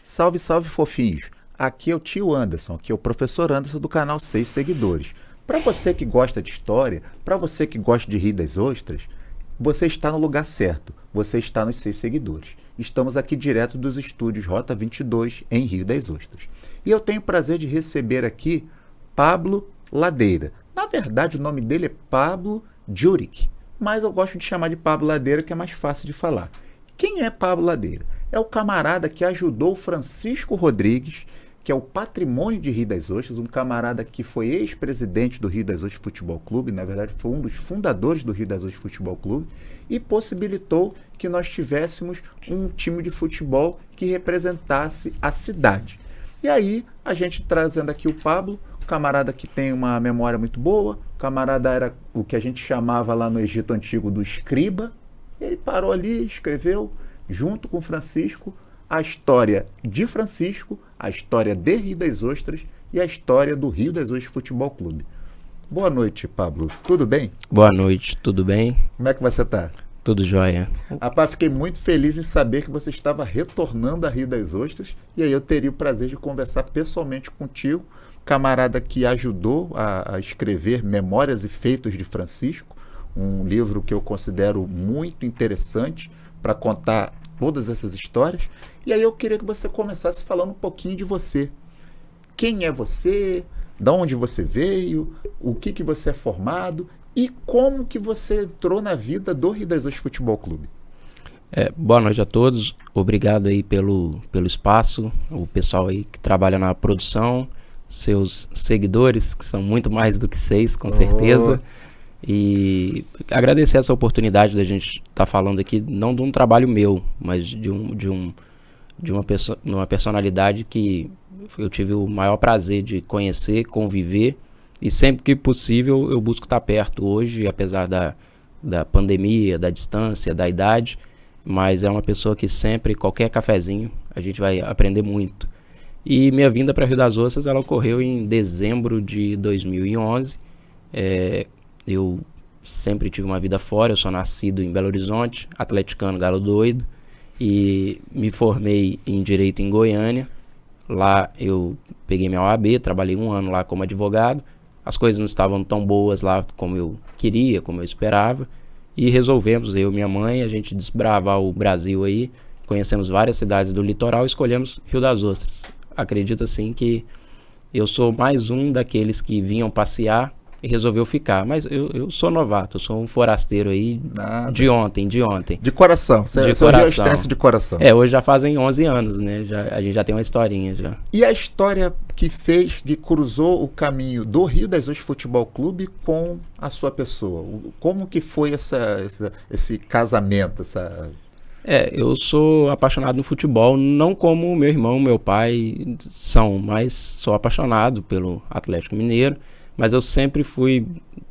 Salve, salve, fofinhos! Aqui é o tio Anderson, aqui é o professor Anderson do canal 6 Seguidores. Para você que gosta de história, para você que gosta de rir das ostras, você está no lugar certo, você está nos 6 Seguidores. Estamos aqui direto dos estúdios Rota 22 em Rio das Ostras. E eu tenho o prazer de receber aqui Pablo Ladeira. Na verdade, o nome dele é Pablo Juric, mas eu gosto de chamar de Pablo Ladeira, que é mais fácil de falar. Quem é Pablo Ladeira? É o camarada que ajudou o Francisco Rodrigues, que é o patrimônio de Rio das Ostras, um camarada que foi ex-presidente do Rio das Ostras Futebol Clube, na verdade foi um dos fundadores do Rio das Ostras Futebol Clube, e possibilitou que nós tivéssemos um time de futebol que representasse a cidade. E aí, a gente trazendo aqui o Pablo, um camarada que tem uma memória muito boa, o camarada era o que a gente chamava lá no Egito Antigo do escriba, ele parou ali, escreveu, junto com Francisco, a história de Francisco, a história de Rio das Ostras e a história do Rio das Ostras Futebol Clube. Boa noite, Pablo. Tudo bem? Boa noite, tudo bem? Como é que você está? Tudo jóia. Rapaz, fiquei muito feliz em saber que você estava retornando a Rio das Ostras e aí eu teria o prazer de conversar pessoalmente contigo, camarada que ajudou a escrever Memórias e Feitos de Francisco, um livro que eu considero muito interessante para contar todas essas histórias. E aí eu queria que você começasse falando um pouquinho de você. Quem é você? De onde você veio? O que você é formado? E como que você entrou na vida do Rio das Ostras Futebol Clube? Boa noite a todos. Obrigado aí pelo espaço. O pessoal aí que trabalha na produção, seus seguidores, que são muito mais do que 6, com certeza. E agradecer essa oportunidade da gente estar falando aqui, não de um trabalho meu, mas de uma personalidade que eu tive o maior prazer de conhecer, conviver, e sempre que possível eu busco estar perto hoje, apesar da pandemia, da distância, da idade, mas é uma pessoa que sempre, qualquer cafezinho, a gente vai aprender muito. E minha vinda para Rio das Ostras, ela ocorreu em dezembro de 2011. Eu sempre tive uma vida fora, eu sou nascido em Belo Horizonte, atleticano, galo doido, e me formei em Direito em Goiânia. Lá eu peguei minha OAB, trabalhei 1 ano lá como advogado, as coisas não estavam tão boas lá como eu queria, como eu esperava, e resolvemos, eu e minha mãe, a gente desbravar o Brasil aí, conhecemos várias cidades do litoral e escolhemos Rio das Ostras. Acredito assim que eu sou mais um daqueles que vinham passear e resolveu ficar, mas eu sou novato, eu sou um forasteiro aí. Nada. De ontem. De coração, de coração. De coração. Hoje já fazem 11 anos, né, a gente já tem uma historinha já. E a história que cruzou o caminho do Rio das Ostras Futebol Clube com a sua pessoa, como que foi esse casamento, Eu sou apaixonado no futebol, não como meu irmão, meu pai são, mas sou apaixonado pelo Atlético Mineiro. Mas eu sempre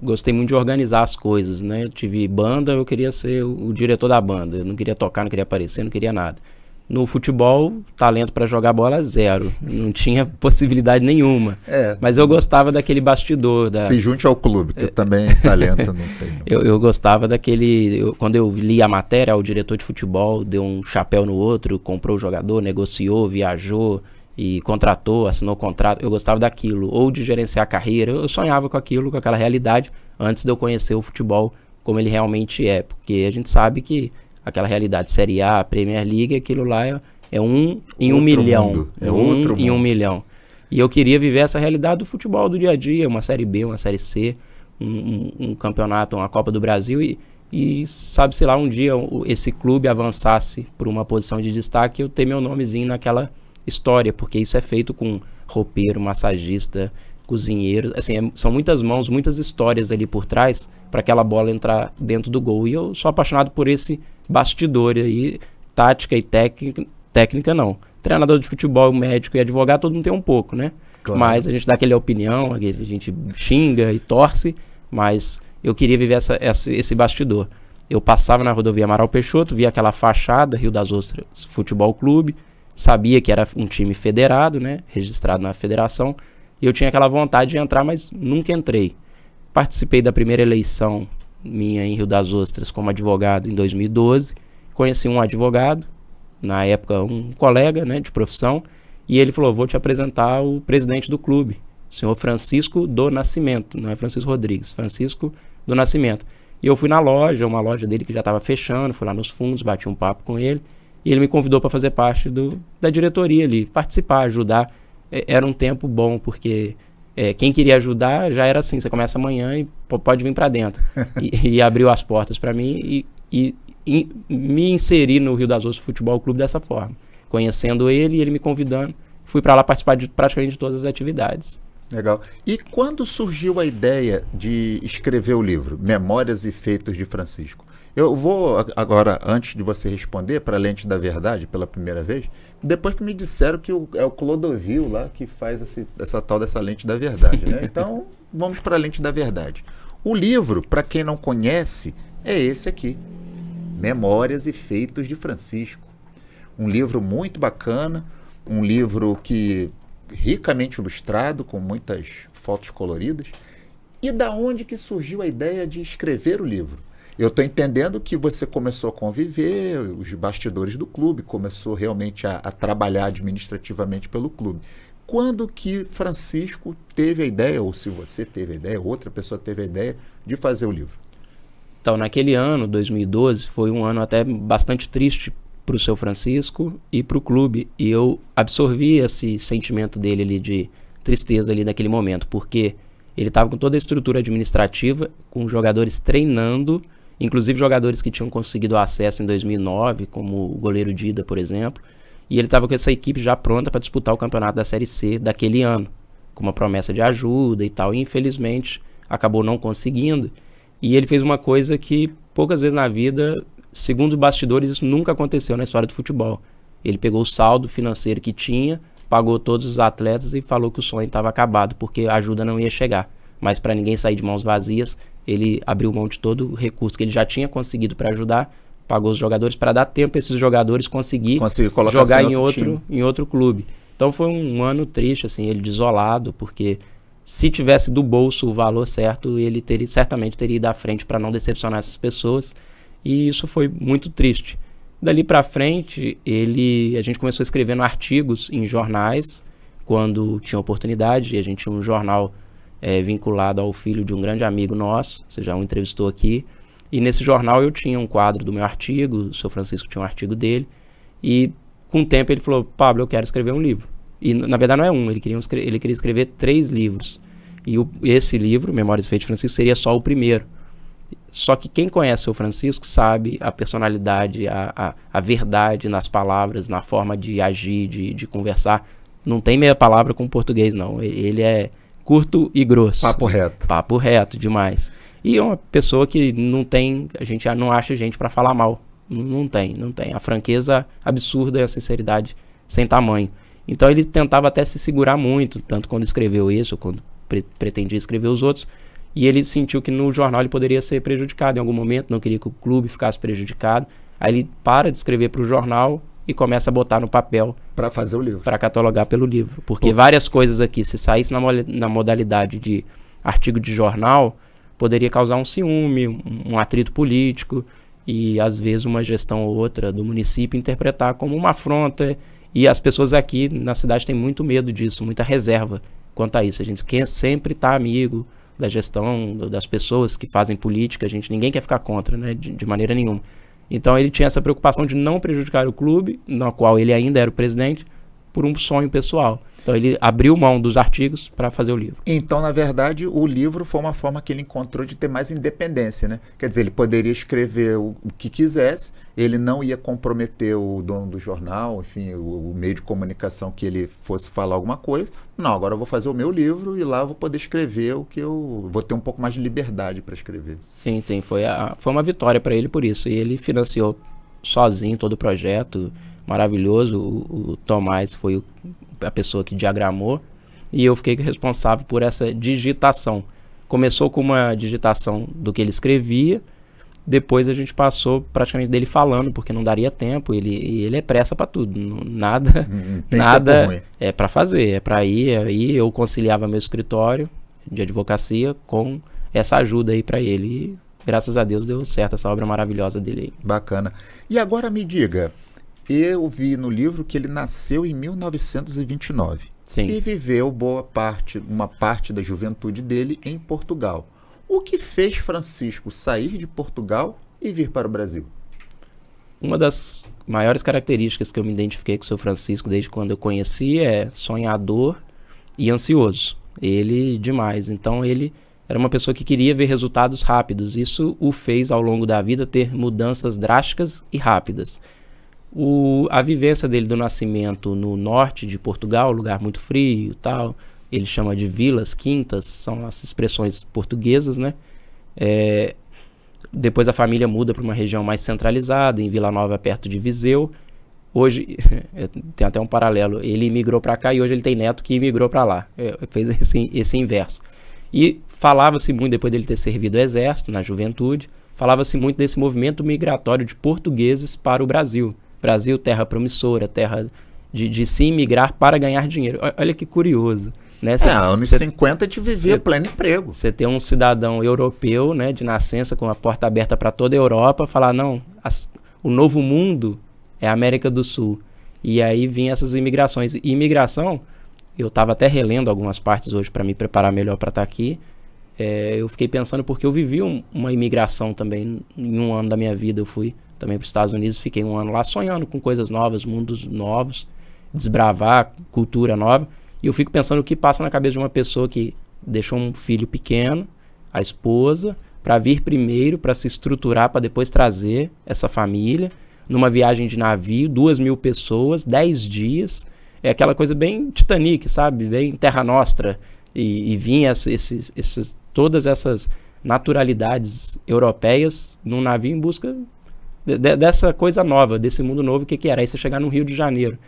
gostei muito de organizar as coisas, né? Eu tive banda, eu queria ser o diretor da banda. Eu não queria tocar, não queria aparecer, não queria nada. No futebol, talento para jogar bola, 0. Não tinha possibilidade nenhuma. Mas eu gostava daquele bastidor. Se junte ao clube, que também talento não tem. Eu gostava daquele... Quando eu li a matéria, o diretor de futebol deu um chapéu no outro, comprou o jogador, negociou, viajou e contratou, assinou contrato. Eu gostava daquilo, ou de gerenciar a carreira. Eu sonhava com aquilo, com aquela realidade, antes de eu conhecer o futebol como ele realmente é, porque a gente sabe que aquela realidade Série A, Premier League, aquilo lá é 1 em 1 milhão. É outro mundo. Em 1 milhão. E eu queria viver essa realidade do futebol do dia a dia, uma Série B, uma Série C, um campeonato, uma Copa do Brasil, e sabe-se lá, um dia esse clube avançasse por uma posição de destaque, eu ter meu nomezinho naquela história, porque isso é feito com roupeiro, massagista, cozinheiro, assim, são muitas mãos, muitas histórias ali por trás para aquela bola entrar dentro do gol. E eu sou apaixonado por esse bastidor aí, tática e técnica não. Treinador de futebol, médico e advogado, todo mundo tem um pouco, né? Claro. Mas a gente dá aquela opinião, a gente xinga e torce, mas eu queria viver esse bastidor. Eu passava na rodovia Amaral Peixoto, via aquela fachada, Rio das Ostras Futebol Clube, sabia que era um time federado, né, registrado na federação, e eu tinha aquela vontade de entrar, mas nunca entrei. Participei da primeira eleição minha em Rio das Ostras como advogado em 2012, conheci um advogado, na época um colega, né, de profissão, e ele falou, vou te apresentar o presidente do clube, o senhor Francisco do Nascimento, não é Francisco Rodrigues, Francisco do Nascimento. E eu fui na loja, uma loja dele que já estava fechando, fui lá nos fundos, bati um papo com ele, e ele me convidou para fazer parte da diretoria ali, participar, ajudar. Era um tempo bom, porque quem queria ajudar já era assim, você começa amanhã e pode vir para dentro. E abriu as portas para mim e me inseri no Rio das Ostras Futebol Clube dessa forma. Conhecendo ele e ele me convidando, fui para lá participar de praticamente de todas as atividades. Legal. E quando surgiu a ideia de escrever o livro, Memórias e Feitos de Francisco? Eu vou agora, antes de você responder, para a Lente da Verdade, pela primeira vez, depois que me disseram que é o Clodovil lá que faz essa tal dessa Lente da Verdade, né? Então, vamos para a Lente da Verdade. O livro, para quem não conhece, é esse aqui, Memórias e Feitos de Francisco. Um livro muito bacana, um livro que ricamente ilustrado, com muitas fotos coloridas. E da onde que surgiu a ideia de escrever o livro? Eu estou entendendo que você começou a conviver, os bastidores do clube, começou realmente a trabalhar administrativamente pelo clube. Quando que Francisco teve a ideia, ou se você teve a ideia, outra pessoa teve a ideia de fazer o livro? Então, naquele ano, 2012, foi um ano até bastante triste para o seu Francisco e para o clube, e eu absorvi esse sentimento dele ali de tristeza ali naquele momento, porque ele estava com toda a estrutura administrativa, com jogadores treinando, inclusive jogadores que tinham conseguido acesso em 2009, como o goleiro Dida, por exemplo, e ele estava com essa equipe já pronta para disputar o campeonato da Série C daquele ano, com uma promessa de ajuda e tal, e infelizmente acabou não conseguindo, e ele fez uma coisa que poucas vezes na vida, segundo os bastidores, isso nunca aconteceu na história do futebol. Ele pegou o saldo financeiro que tinha, pagou todos os atletas e falou que o sonho estava acabado, porque a ajuda não ia chegar. Mas para ninguém sair de mãos vazias, ele abriu mão de todo o recurso que ele já tinha conseguido para ajudar, pagou os jogadores para dar tempo para esses jogadores conseguir jogar em outro clube. Então foi um ano triste, assim, ele desolado, porque se tivesse do bolso o valor certo, ele certamente teria ido à frente para não decepcionar essas pessoas. E isso foi muito triste. Dali para frente, a gente começou escrevendo artigos em jornais, quando tinha oportunidade. A gente tinha um jornal vinculado ao filho de um grande amigo nosso, você já o entrevistou aqui. E nesse jornal eu tinha um quadro do meu artigo, o seu Francisco tinha um artigo dele. E com o tempo ele falou, Pablo, eu quero escrever um livro. E na verdade não é um, ele queria escrever 3 livros. E esse livro, Memórias e Feitos de Francisco, seria só o primeiro. Só que quem conhece o Francisco sabe a personalidade, a verdade nas palavras, na forma de agir, de conversar. Não tem meia palavra com português, não. Ele é curto e grosso. Papo reto. Papo reto, demais. E é uma pessoa que não tem, a gente não acha gente para falar mal. Não tem. A franqueza absurda e a sinceridade sem tamanho. Então ele tentava até se segurar muito, tanto quando escreveu isso, quando pretendia escrever os outros. E ele sentiu que no jornal ele poderia ser prejudicado em algum momento, não queria que o clube ficasse prejudicado. Aí ele para de escrever para o jornal e começa a botar no papel para fazer o livro, para catalogar pelo livro. Porque várias coisas aqui, se saísse na modalidade de artigo de jornal, poderia causar um ciúme, um atrito político e às vezes uma gestão ou outra do município interpretar como uma afronta. E as pessoas aqui na cidade têm muito medo disso, muita reserva quanto a isso. A gente quer sempre estar amigo da gestão, das pessoas que fazem política, ninguém quer ficar contra, né, de maneira nenhuma. Então ele tinha essa preocupação de não prejudicar o clube, no qual ele ainda era o presidente, por um sonho pessoal. Então ele abriu mão dos artigos para fazer o livro. Então, na verdade, o livro foi uma forma que ele encontrou de ter mais independência, né? Quer dizer, ele poderia escrever o que quisesse, ele não ia comprometer o dono do jornal, enfim, o meio de comunicação que ele fosse falar alguma coisa. Não, agora eu vou fazer o meu livro e lá eu vou poder escrever o que eu vou ter um pouco mais de liberdade para escrever. Sim, foi uma vitória para ele por isso. E ele financiou sozinho todo o projeto, maravilhoso. O Tomás foi a pessoa que diagramou e eu fiquei responsável por essa digitação. Começou com uma digitação do que ele escrevia, depois a gente passou praticamente dele falando, porque não daria tempo, ele é pressa para tudo, nada é para fazer, é para ir, aí eu conciliava meu escritório de advocacia com essa ajuda aí para ele e graças a Deus deu certo essa obra maravilhosa dele aí. Bacana. E agora me diga, Eu vi no livro que ele nasceu em 1929 Sim. e viveu uma parte da juventude dele em Portugal. O que fez Francisco sair de Portugal e vir para o Brasil? Uma das maiores características que eu me identifiquei com o seu Francisco desde quando eu conheci é sonhador e ansioso. Ele demais. Então ele era uma pessoa que queria ver resultados rápidos. Isso o fez ao longo da vida ter mudanças drásticas e rápidas. A vivência dele do nascimento no norte de Portugal, lugar muito frio e tal, ele chama de vilas, quintas, são as expressões portuguesas, né? Depois a família muda para uma região mais centralizada, em Vila Nova, perto de Viseu. Hoje, tem até um paralelo, ele imigrou para cá e hoje ele tem neto que imigrou para lá. Fez esse inverso. E falava-se muito, depois dele ter servido o exército, na juventude, falava-se muito desse movimento migratório de portugueses para o Brasil. Brasil, terra promissora, terra de se imigrar para ganhar dinheiro. Olha que curioso. Né? Anos 50 a gente vivia pleno emprego. Você ter um cidadão europeu, né, de nascença, com a porta aberta para toda a Europa, falar, não, o novo mundo é a América do Sul. E aí vinham essas imigrações. E imigração, eu estava até relendo algumas partes hoje para me preparar melhor para estar aqui. Eu fiquei pensando porque eu vivi uma imigração também. Em um ano da minha vida eu fui também para os Estados Unidos, fiquei um ano lá sonhando com coisas novas, mundos novos, desbravar cultura nova. E eu fico pensando o que passa na cabeça de uma pessoa que deixou um filho pequeno, a esposa, para vir primeiro, para se estruturar, para depois trazer essa família, numa viagem de navio, 2.000 pessoas, 10 dias. É aquela coisa bem Titanic, sabe? Bem Terra Nostra. E vinha todas essas naturalidades europeias num navio em busca dessa coisa nova, desse mundo novo, o que era? Aí você chegar no Rio de Janeiro.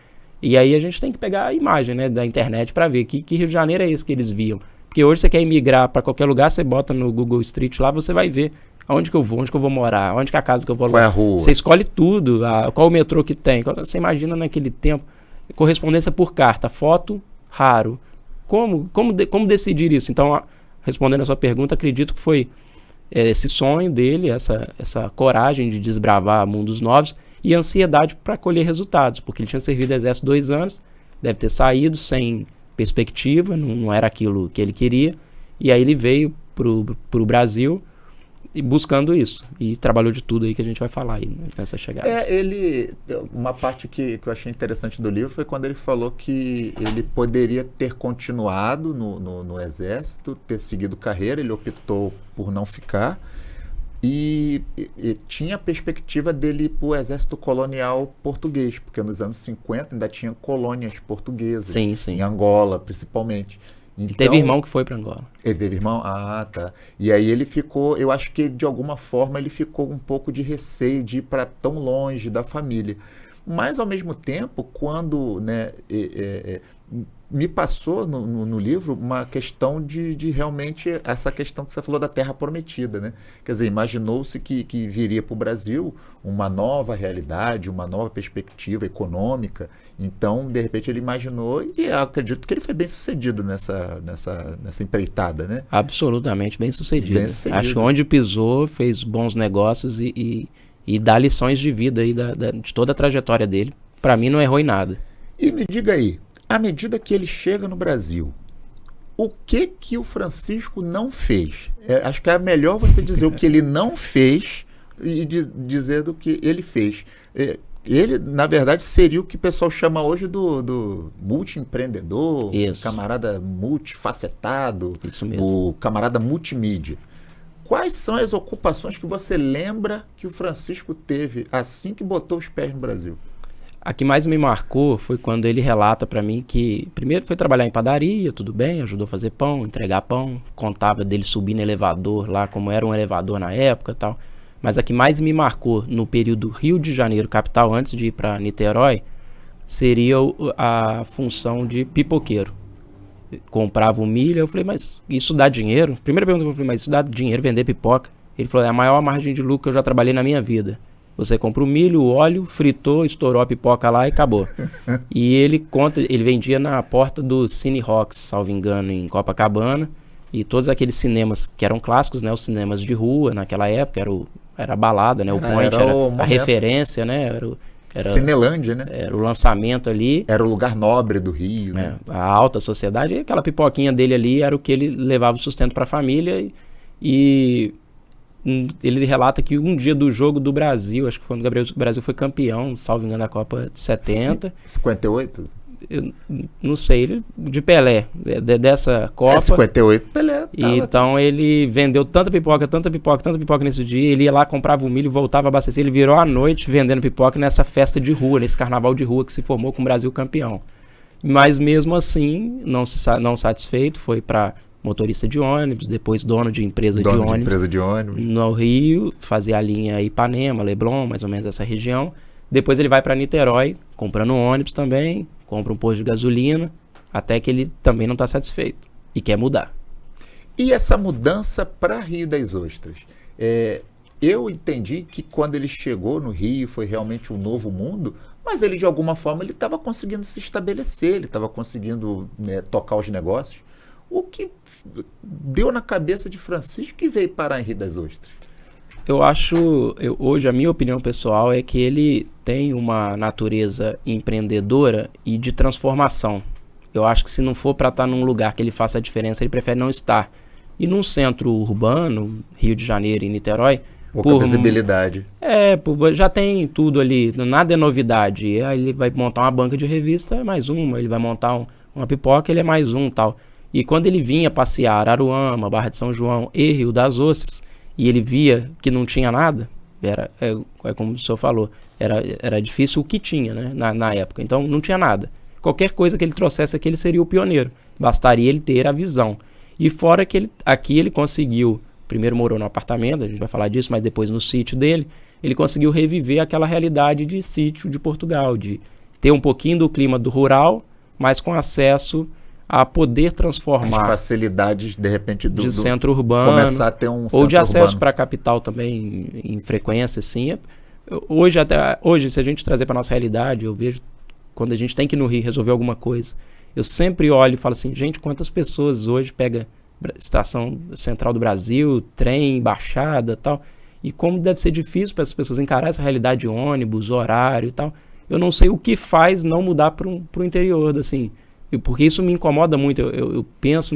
E aí a gente tem que pegar a imagem, né, da internet para ver que Rio de Janeiro é esse que eles viam. Porque hoje você quer emigrar para qualquer lugar, você bota no Google Street lá, você vai ver aonde que eu vou morar, onde que é a casa que eu vou alugar. Qual é a rua? Você escolhe tudo, qual o metrô que tem. Você imagina naquele tempo, correspondência por carta, foto, raro. Como decidir isso? Então, respondendo a sua pergunta, acredito que foi esse sonho dele, essa coragem de desbravar mundos novos, e ansiedade para colher resultados, porque ele tinha servido o exército 2 anos, deve ter saído sem perspectiva, não era aquilo que ele queria, e aí ele veio pro Brasil buscando isso, e trabalhou de tudo aí que a gente vai falar aí, né, nessa chegada. Uma parte que eu achei interessante do livro foi quando ele falou que ele poderia ter continuado no exército, ter seguido carreira, ele optou por não ficar, e tinha a perspectiva dele ir para o exército colonial português, porque nos anos 50 ainda tinha colônias portuguesas, Sim. em Angola principalmente. Então, ele teve irmão que foi para Angola. Ele teve irmão? Ah, tá. E aí ele ficou, eu acho que de alguma forma ele ficou um pouco de receio de ir para tão longe da família. Mas ao mesmo tempo, quando, né, me passou no livro uma questão de realmente essa questão que você falou da Terra Prometida, né? Quer dizer, imaginou-se que viria para o Brasil uma nova realidade, uma nova perspectiva econômica. Então, de repente, ele imaginou, e eu acredito que ele foi bem sucedido nessa empreitada, né? Absolutamente bem sucedido. Acho que onde pisou, fez bons negócios e dá lições de vida aí de toda a trajetória dele. Para mim, não errou em nada. E me diga aí, à medida que ele chega no Brasil, o que o Francisco não fez? Acho que é melhor você dizer o que ele não fez e dizer do que ele fez. Ele, na verdade, seria o que o pessoal chama hoje do multiempreendedor, camarada multifacetado, Isso mesmo. O camarada multimídia. Quais são as ocupações que você lembra que o Francisco teve assim que botou os pés no Brasil? A que mais me marcou foi quando ele relata para mim que primeiro foi trabalhar em padaria, tudo bem, ajudou a fazer pão, entregar pão, contava dele subir no elevador lá, como era um elevador na época e tal. Mas a que mais me marcou no período Rio de Janeiro, capital, antes de ir para Niterói, seria a função de pipoqueiro. Comprava o milho, eu falei, mas isso dá dinheiro? Primeira pergunta que eu falei, mas isso dá dinheiro vender pipoca? Ele falou, é a maior margem de lucro que eu já trabalhei na minha vida. Você compra o milho, o óleo, fritou, estourou a pipoca lá e acabou. E ele conta, ele vendia na porta do Cine Rocks, salvo engano, em Copacabana. E todos aqueles cinemas que eram clássicos, né? Os cinemas de rua naquela época, era a balada, né? O point, era a referência, né? Cinelândia, né? Era o lançamento ali. Era o lugar nobre do Rio, né? A alta sociedade, aquela pipoquinha dele ali era o que ele levava o sustento para a família. E ele relata que um dia do jogo do Brasil, acho que quando o Brasil foi campeão, salvo engano, da Copa de 70. 58? Eu não sei, de Pelé, dessa Copa. 58, Pelé. E então ele vendeu tanta pipoca nesse dia. Ele ia lá, comprava o milho, voltava a abastecer. Ele virou à noite vendendo pipoca nessa festa de rua, nesse carnaval de rua que se formou com o Brasil campeão. Mas mesmo assim, não satisfeito, foi para motorista de ônibus, depois dono de empresa de ônibus no Rio, fazia a linha Ipanema, Leblon, mais ou menos essa região. Depois ele vai para Niterói, comprando um ônibus também, compra um posto de gasolina, até que ele também não está satisfeito e quer mudar. E essa mudança para Rio das Ostras? Eu entendi que quando ele chegou no Rio foi realmente um novo mundo, mas ele de alguma forma ele estava conseguindo se estabelecer, ele estava conseguindo tocar os negócios. O que deu na cabeça de Francisco que veio parar em Rio das Ostras? Hoje a minha opinião pessoal é que ele tem uma natureza empreendedora e de transformação. Eu acho que se não for para estar num lugar que ele faça a diferença, ele prefere não estar. E num centro urbano, Rio de Janeiro e Niterói... Pouca visibilidade. Já tem tudo ali, nada é novidade. Aí ele vai montar uma banca de revista, é mais uma. Ele vai montar uma pipoca, ele é mais um, tal. E quando ele vinha passear Aruama, Barra de São João e Rio das Ostras, e ele via que não tinha nada, como o senhor falou, era difícil o que tinha, né, na época. Então não tinha nada. Qualquer coisa que ele trouxesse aqui, ele seria o pioneiro. Bastaria ele ter a visão. E fora que aqui ele conseguiu, primeiro morou no apartamento, a gente vai falar disso, mas depois no sítio dele, ele conseguiu reviver aquela realidade de sítio de Portugal, de ter um pouquinho do clima do rural, mas com acesso a poder transformar as facilidades de repente de centro urbano, começar a ter um ou de acesso para a capital também em frequência, sim. Hoje, se a gente trazer para nossa realidade, eu vejo quando a gente tem que ir no Rio resolver alguma coisa, eu sempre olho e falo assim, gente, quantas pessoas hoje pega estação central do Brasil, trem, baixada, tal, e como deve ser difícil para essas pessoas encarar essa realidade de ônibus, horário e tal. Eu não sei o que faz não mudar para o interior, assim. Porque isso me incomoda muito, eu penso...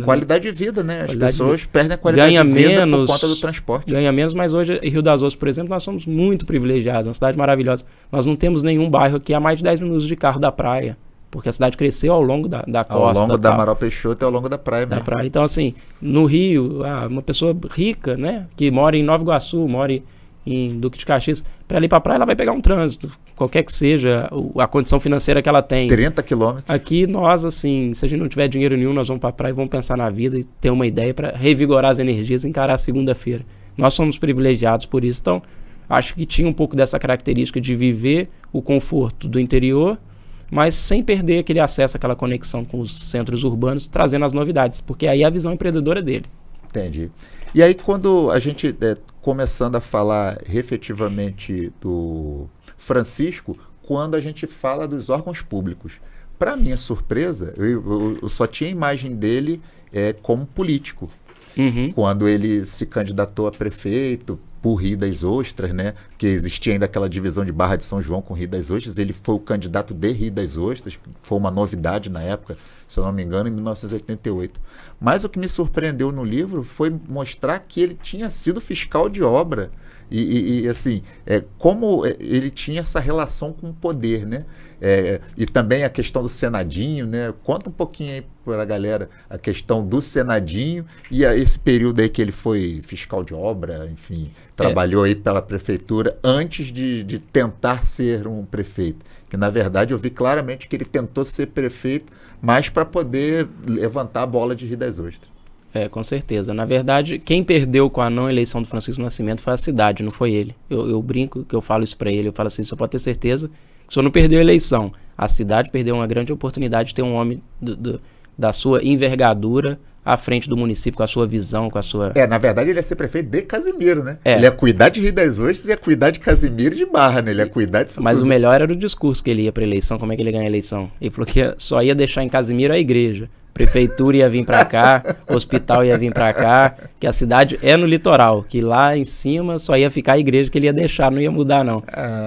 Qualidade de vida, né? As pessoas perdem a qualidade de vida por conta do transporte. Ganha menos, mas hoje em Rio das Ostras, por exemplo, nós somos muito privilegiados, uma cidade maravilhosa. Nós não temos nenhum bairro aqui a mais de 10 minutos de carro da praia, porque a cidade cresceu ao longo da costa. Ao longo da Amaral Peixoto e ao longo da praia mesmo. Então, assim, no Rio, uma pessoa rica, né, que mora em Nova Iguaçu, mora em Duque de Caxias, para ir para a praia, ela vai pegar um trânsito, qualquer que seja a condição financeira que ela tem. 30 quilômetros. Aqui nós, assim, se a gente não tiver dinheiro nenhum, nós vamos para a praia e vamos pensar na vida e ter uma ideia para revigorar as energias e encarar a segunda-feira. Nós somos privilegiados por isso, então acho que tinha um pouco dessa característica de viver o conforto do interior, mas sem perder aquele acesso, aquela conexão com os centros urbanos, trazendo as novidades, porque aí é a visão empreendedora dele. Entendi. E aí quando a gente começando a falar efetivamente do Francisco, quando a gente fala dos órgãos públicos, para minha surpresa, eu só tinha a imagem dele como político. Uhum. Quando ele se candidatou a prefeito por Rio das Ostras, né? Que existia ainda aquela divisão de Barra de São João com Rio das Ostras, ele foi o candidato de Rio das Ostras, foi uma novidade na época, se eu não me engano, em 1988. Mas o que me surpreendeu no livro foi mostrar que ele tinha sido fiscal de obra e assim, como ele tinha essa relação com o poder, né? E também a questão do Senadinho, né? Conta um pouquinho aí para a galera a questão do Senadinho e esse período aí que ele foi fiscal de obra, enfim, trabalhou aí pela prefeitura antes de tentar ser um prefeito. Que na verdade eu vi claramente que ele tentou ser prefeito, mas para poder levantar a bola de Rio das Ostras. Com certeza. Na verdade, quem perdeu com a não eleição do Francisco Nascimento foi a cidade, não foi ele. Eu brinco que eu falo isso para ele, eu falo assim, você pode ter certeza que o senhor não perdeu a eleição. A cidade perdeu uma grande oportunidade de ter um homem da sua envergadura à frente do município, com a sua visão, com a sua... Na verdade ele ia ser prefeito de Casimiro, né? Ele ia cuidar de Rio das Ostras e ia cuidar de Casimiro e de Barra, né? Ele ia cuidar disso Mas tudo. O melhor era o discurso que ele ia para a eleição, como é que ele ganha a eleição. Ele falou que só ia deixar em Casimiro a igreja. prefeitura ia vir para cá, hospital ia vir para cá, que a cidade é no litoral, que lá em cima só ia ficar a igreja que ele ia deixar, não ia mudar não.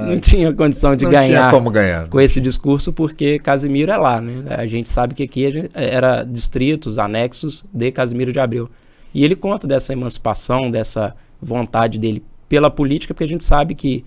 Não tinha condição de ganhar, tinha como ganhar com esse discurso, porque Casimiro é lá, né? A gente sabe que aqui era distritos, anexos de Casimiro de Abreu. E ele conta dessa emancipação, dessa vontade dele pela política, porque a gente sabe que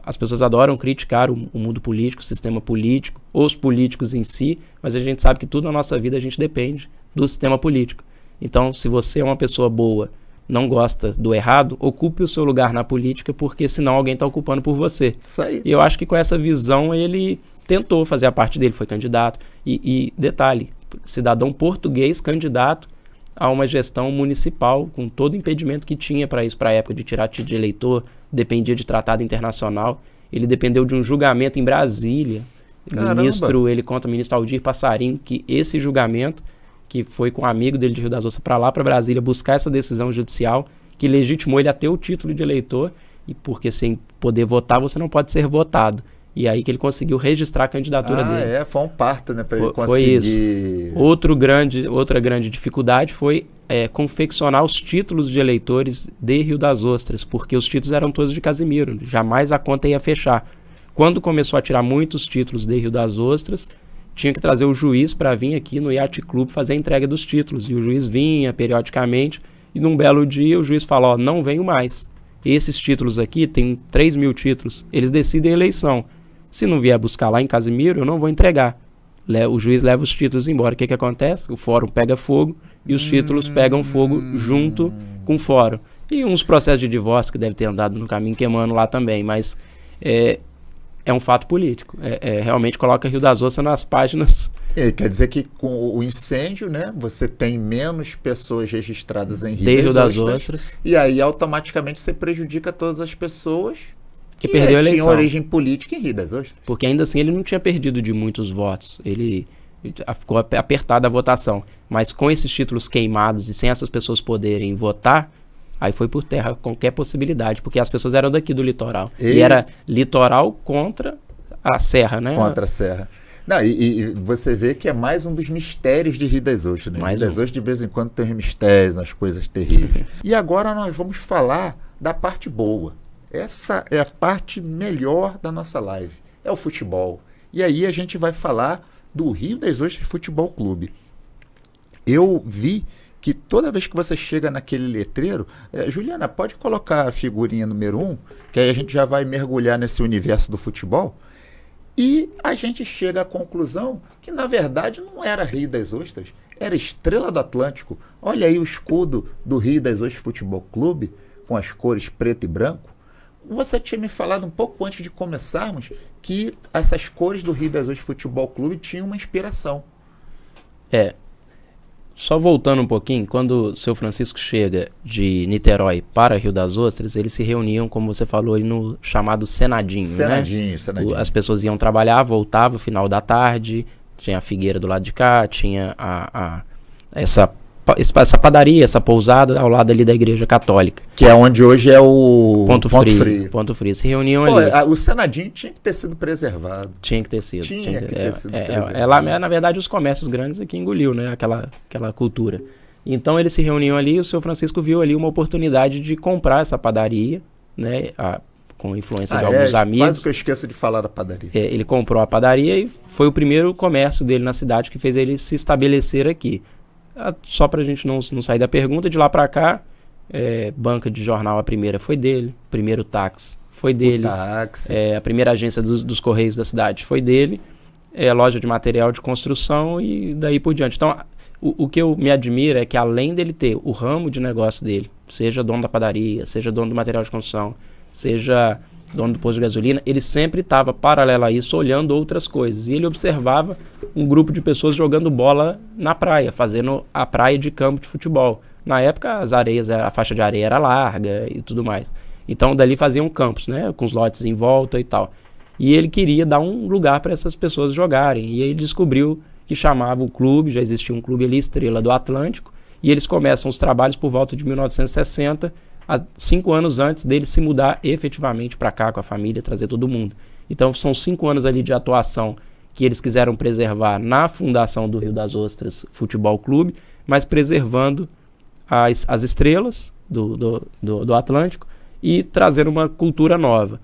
as pessoas adoram criticar o mundo político, o sistema político, os políticos em si, mas a gente sabe que tudo na nossa vida a gente depende do sistema político. Então, se você é uma pessoa boa, não gosta do errado, ocupe o seu lugar na política, porque senão alguém está ocupando por você. Isso aí. E eu acho que com essa visão ele tentou fazer a parte dele, foi candidato. E detalhe, cidadão português candidato a uma gestão municipal, com todo o impedimento que tinha para isso, para a época de tirar título de eleitor, dependia de tratado internacional. Ele dependeu de um julgamento em Brasília. Ele conta o ministro Aldir Passarinho, que esse julgamento, que foi com um amigo dele de Rio das Ostras para lá, para Brasília, buscar essa decisão judicial, que legitimou ele a ter o título de eleitor, e porque sem poder votar, você não pode ser votado. E aí que ele conseguiu registrar a candidatura dele. Foi um parto, né, para ele conseguir... Foi isso. Outra grande dificuldade foi confeccionar os títulos de eleitores de Rio das Ostras, porque os títulos eram todos de Casimiro, jamais a conta ia fechar. Quando começou a tirar muitos títulos de Rio das Ostras, tinha que trazer o juiz para vir aqui no Yacht Club fazer a entrega dos títulos. E o juiz vinha periodicamente, e num belo dia o juiz falou, não venho mais. Esses títulos aqui, tem 3.000 títulos, eles decidem a eleição. Se não vier buscar lá em Casimiro, eu não vou entregar. O juiz leva os títulos embora. O que acontece? O fórum pega fogo e os títulos pegam fogo junto com o fórum. E uns processos de divórcio que deve ter andado no caminho queimando lá também, mas é um fato político. Realmente coloca Rio das Ostras nas páginas. Quer dizer que com o incêndio, né, você tem menos pessoas registradas em Rio das Ostras. E aí automaticamente você prejudica todas as pessoas que perdeu a eleição. Tinha origem política em Rio das Ostras. Porque ainda assim ele não tinha perdido de muitos votos. Ele ficou apertada a votação. Mas com esses títulos queimados e sem essas pessoas poderem votar, aí foi por terra qualquer possibilidade. Porque as pessoas eram daqui do litoral. E era litoral contra a serra, né? Contra a serra. Não, e você vê que é mais um dos mistérios de Rio das Ostras, né? Rio das Ostras de vez em quando tem mistérios, umas coisas terríveis. E agora nós vamos falar da parte boa. Essa é a parte melhor da nossa live, é o futebol. E aí a gente vai falar do Rio das Ostras Futebol Clube. Eu vi que toda vez que você chega naquele letreiro... Juliana, pode colocar a figurinha número 1, que aí a gente já vai mergulhar nesse universo do futebol. E a gente chega à conclusão que, na verdade, não era Rio das Ostras, era Estrela do Atlântico. Olha aí o escudo do Rio das Ostras Futebol Clube, com as cores preto e branco. Você tinha me falado um pouco antes de começarmos que essas cores do Rio das Ostras Futebol Clube tinham uma inspiração. Só voltando um pouquinho, quando o seu Francisco chega de Niterói para Rio das Ostras, eles se reuniam, como você falou, no chamado Senadinho, né? Senadinho. As pessoas iam trabalhar, voltavam no final da tarde, tinha a figueira do lado de cá, tinha essa padaria, essa pousada ao lado ali da igreja católica. Que é onde hoje é o Ponto Frio. Ponto Frio. Se reuniam ali. O Senadinho tinha que ter sido preservado. Tinha que ter sido. Tinha que ter sido preservado. Lá, na verdade, os comércios grandes aqui engoliu, né? Aquela cultura. Então, eles se reuniam ali e o seu Francisco viu ali uma oportunidade de comprar essa padaria, né? Com influência de alguns amigos. Quase que eu esqueço de falar da padaria. Ele comprou a padaria e foi o primeiro comércio dele na cidade que fez ele se estabelecer aqui. Só pra gente não sair da pergunta, de lá pra cá, banca de jornal, a primeira foi dele, primeiro táxi foi dele, a primeira agência dos Correios da cidade foi dele, loja de material de construção e daí por diante. Então, o que eu me admiro é que além dele ter o ramo de negócio dele, seja dono da padaria, seja dono do material de construção, seja dono do posto de gasolina, ele sempre estava paralelo a isso, olhando outras coisas. E ele observava um grupo de pessoas jogando bola na praia, fazendo a praia de campo de futebol. Na época, as areias, a faixa de areia era larga e tudo mais. Então, dali faziam campos, né, com os lotes em volta e tal. E ele queria dar um lugar para essas pessoas jogarem. E aí ele descobriu que chamava o clube, já existia um clube ali, Estrela do Atlântico, e eles começam os trabalhos por volta de 1960, 5 anos antes dele se mudar efetivamente para cá com a família, trazer todo mundo. Então são 5 anos ali de atuação que eles quiseram preservar na fundação do Rio das Ostras Futebol Clube, mas preservando as estrelas do Atlântico e trazendo uma cultura nova.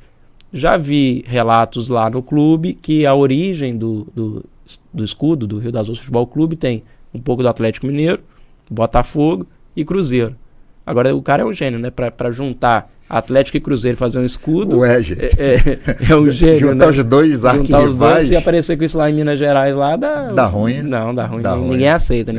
Já vi relatos lá no clube que a origem do escudo do Rio das Ostras Futebol Clube tem um pouco do Atlético Mineiro, Botafogo e Cruzeiro. Agora, o cara é um gênio, né? Pra juntar Atlético e Cruzeiro e fazer um escudo. Ué, gente. É um gênio, juntar né? os dois arquirrivais. Juntar os dois e aparecer com isso lá em Minas Gerais lá dá ruim. Não, dá ruim. Dá Ninguém ruim. aceita.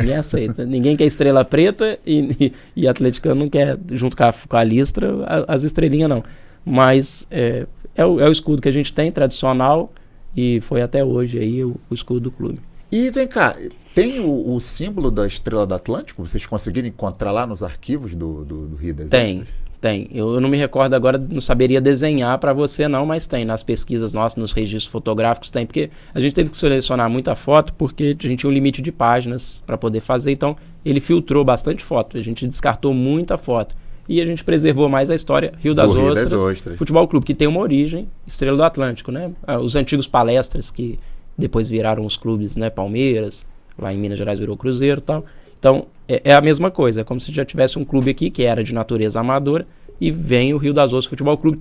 Ninguém quer estrela preta e atleticano não quer, junto com a listra, as estrelinhas não. Mas é o escudo que a gente tem, tradicional, e foi até hoje aí o escudo do clube. E vem cá, tem o símbolo da Estrela do Atlântico? Vocês conseguiram encontrar lá nos arquivos do Rio das Ostras? Tem. Eu não me recordo agora, não saberia desenhar para você não, mas tem. Nas pesquisas nossas, nos registros fotográficos tem, porque a gente teve que selecionar muita foto, porque a gente tinha um limite de páginas para poder fazer, então ele filtrou bastante foto, a gente descartou muita foto. E a gente preservou mais a história Rio das Ostras Futebol Clube, que tem uma origem, Estrela do Atlântico, né? Os antigos palestras que depois viraram os clubes, né? Palmeiras, lá em Minas Gerais virou Cruzeiro e tal. Então, é a mesma coisa. É como se já tivesse um clube aqui que era de natureza amadora e vem o Rio das Ostras Futebol Clube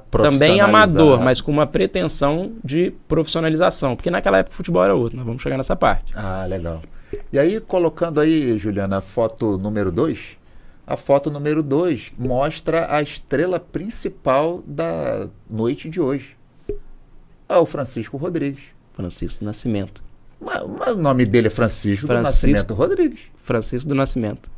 também amador, mas com uma pretensão de profissionalização. Porque naquela época o futebol era outro. Nós vamos chegar nessa parte. Ah, legal. E aí, colocando aí, Juliana, a foto número 2. A foto número 2 mostra a estrela principal da noite de hoje. É o Francisco Rodrigues. Francisco Nascimento. Mas o nome dele é Francisco do Nascimento Rodrigues. Francisco do Nascimento.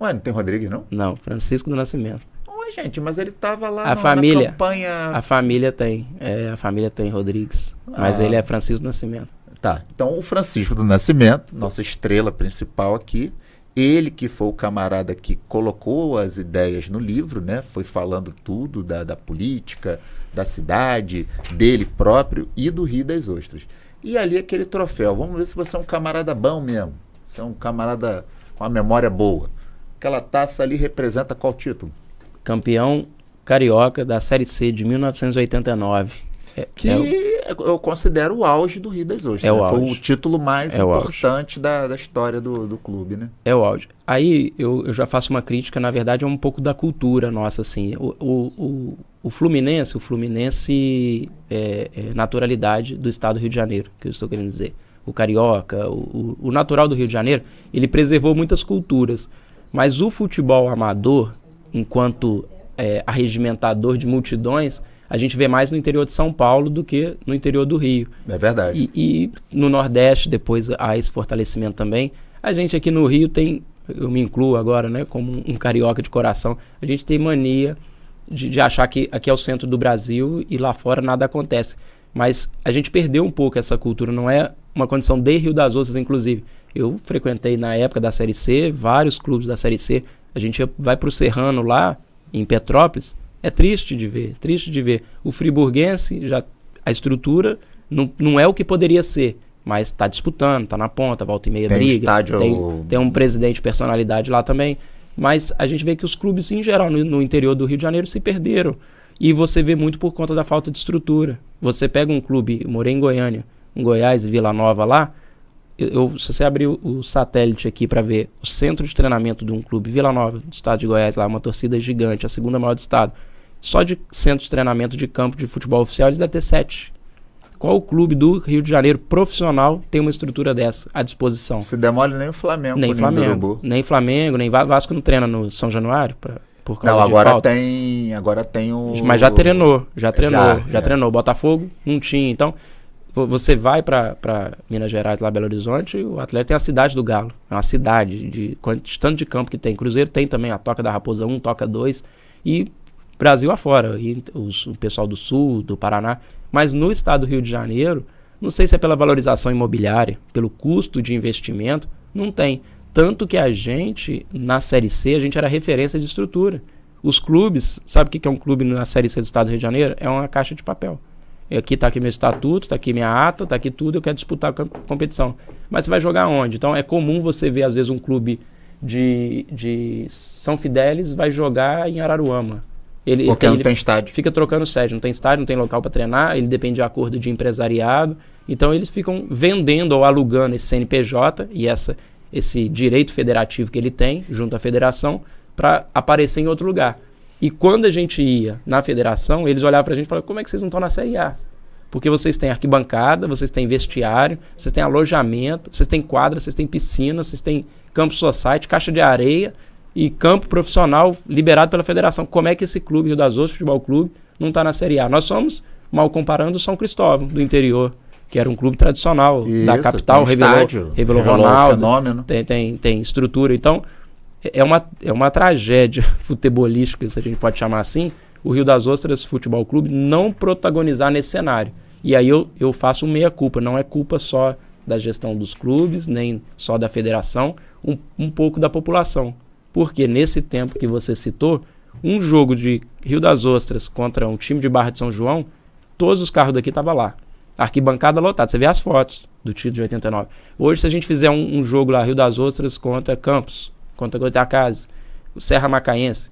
Ué, não tem Rodrigues, não? Não, Francisco do Nascimento. Ué, gente, mas ele estava lá na campanha... A família tem Rodrigues, mas ele é Francisco do Nascimento. Tá, então o Francisco do Nascimento, nossa estrela principal aqui, ele que foi o camarada que colocou as ideias no livro, né? Foi falando tudo da política, da cidade, dele próprio e do Rio das Ostras. E ali aquele troféu, vamos ver se você é um camarada bom mesmo, você é um camarada com a memória boa. Aquela taça ali representa qual título? Campeão carioca da Série C de 1989. Eu considero o auge do Rio das Ostras. Né? Foi o título mais importante da história do clube, né? É o auge. Aí eu já faço uma crítica, na verdade, é um pouco da cultura nossa, assim. O Fluminense é naturalidade do estado do Rio de Janeiro, que eu estou querendo dizer. O carioca, o natural do Rio de Janeiro, ele preservou muitas culturas. Mas o futebol amador, enquanto arregimentador de multidões, a gente vê mais no interior de São Paulo do que no interior do Rio. É verdade. E no Nordeste, depois há esse fortalecimento também. A gente aqui no Rio tem, eu me incluo agora, né, como um carioca de coração, a gente tem mania de achar que aqui é o centro do Brasil e lá fora nada acontece. Mas a gente perdeu um pouco essa cultura, não é uma condição de Rio das Ostras, inclusive. Eu frequentei na época da Série C, vários clubes da Série C. A gente vai para o Serrano lá, em Petrópolis, é triste de ver. O friburguense, a estrutura não é o que poderia ser, mas está disputando, está na ponta, volta e meia briga. Tem um presidente personalidade lá também. Mas a gente vê que os clubes, em geral, no interior do Rio de Janeiro se perderam. E você vê muito por conta da falta de estrutura. Você pega um clube, eu morei em Goiânia, em Goiás e Vila Nova lá, se você abrir o satélite aqui para ver o centro de treinamento de um clube, Vila Nova, do estado de Goiás, lá uma torcida gigante, a segunda maior do estado, só de centro de treinamento de campo de futebol oficial eles devem ter 7. Qual clube do Rio de Janeiro profissional tem uma estrutura dessa à disposição? Se demole nem o Flamengo. Nem Flamengo, nem Vasco não treina no São Januário por causa de falta. Agora tem o... Mas já treinou. Botafogo não tinha, então... Você vai para Minas Gerais, lá Belo Horizonte, o Atlético tem a cidade do Galo. É uma cidade de tanto de campo que tem. Cruzeiro tem também a Toca da Raposa 1, Toca 2 e Brasil afora. E o pessoal do Sul, do Paraná. Mas no estado do Rio de Janeiro, não sei se é pela valorização imobiliária, pelo custo de investimento, não tem. Tanto que a gente, na Série C, a gente era referência de estrutura. Os clubes, sabe o que é um clube na Série C do estado do Rio de Janeiro? É uma caixa de papel. Aqui está aqui meu estatuto, está aqui minha ata, está aqui tudo, eu quero disputar a competição. Mas você vai jogar onde? Então é comum você ver, às vezes, um clube de São Fidélis vai jogar em Araruama. Porque não tem estádio. Fica trocando sede, não tem estádio, não tem local para treinar, ele depende de acordo de empresariado. Então eles ficam vendendo ou alugando esse CNPJ e esse direito federativo que ele tem junto à federação para aparecer em outro lugar. E quando a gente ia na federação, eles olhavam para a gente e falavam: como é que vocês não estão na Série A? Porque vocês têm arquibancada, vocês têm vestiário, vocês têm alojamento, vocês têm quadra, vocês têm piscina, vocês têm campo society, caixa de areia e campo profissional liberado pela federação. Como é que esse clube, Rio das Ostras Futebol Clube, não está na Série A? Nós somos, mal comparando, o São Cristóvão, do interior, que era um clube tradicional da capital, revelou Ronaldo, fenômeno. Tem estrutura. Então, é uma tragédia futebolística, se a gente pode chamar assim, o Rio das Ostras Futebol Clube não protagonizar nesse cenário. E aí eu faço meia-culpa, não é culpa só da gestão dos clubes, nem só da federação, um pouco da população. Porque nesse tempo que você citou, um jogo de Rio das Ostras contra um time de Barra de São João, todos os carros daqui estavam lá. Arquibancada lotada, você vê as fotos do título de 89. Hoje, se a gente fizer um jogo lá, Rio das Ostras contra Campos, contra Goitacazes, o Serra Macaense,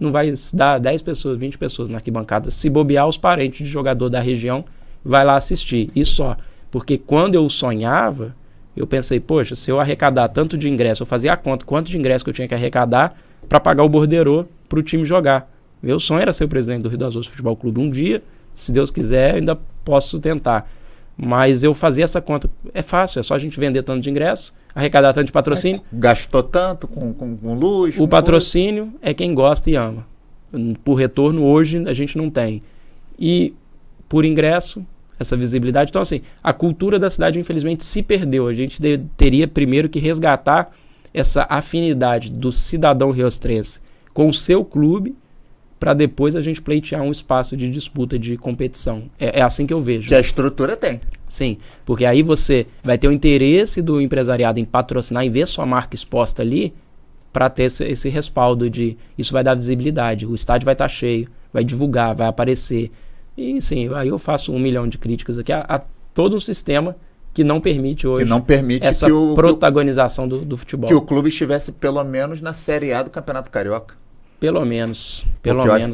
não vai dar 10 pessoas, 20 pessoas na arquibancada. Se bobear, os parentes de jogador da região vai lá assistir. E só. Porque quando eu sonhava, eu pensei, poxa, se eu arrecadar tanto de ingresso, eu fazia a conta, quanto de ingresso que eu tinha que arrecadar para pagar o borderô para o time jogar. Meu sonho era ser o presidente do Rio das Ostras Futebol Clube. Um dia, se Deus quiser, ainda posso tentar. Mas eu fazia essa conta. É fácil, é só a gente vender tanto de ingresso, arrecadar tanto de patrocínio. Gastou tanto com luz. O patrocínio é quem gosta e ama. Por retorno, hoje, a gente não tem. E por ingresso, essa visibilidade. Então, assim, a cultura da cidade, infelizmente, se perdeu. A gente teria primeiro que resgatar essa afinidade do cidadão riostrense com o seu clube, para depois a gente pleitear um espaço de disputa, de competição. É assim que eu vejo. Que a estrutura tem. Sim, porque aí você vai ter o interesse do empresariado em patrocinar e ver sua marca exposta ali para ter esse respaldo de... Isso vai dar visibilidade, o estádio vai estar cheio, vai divulgar, vai aparecer. E sim, aí eu faço 1 milhão de críticas aqui a todo um sistema que não permite hoje essa protagonização do futebol. Que o clube estivesse pelo menos na Série A do Campeonato Carioca. Pelo menos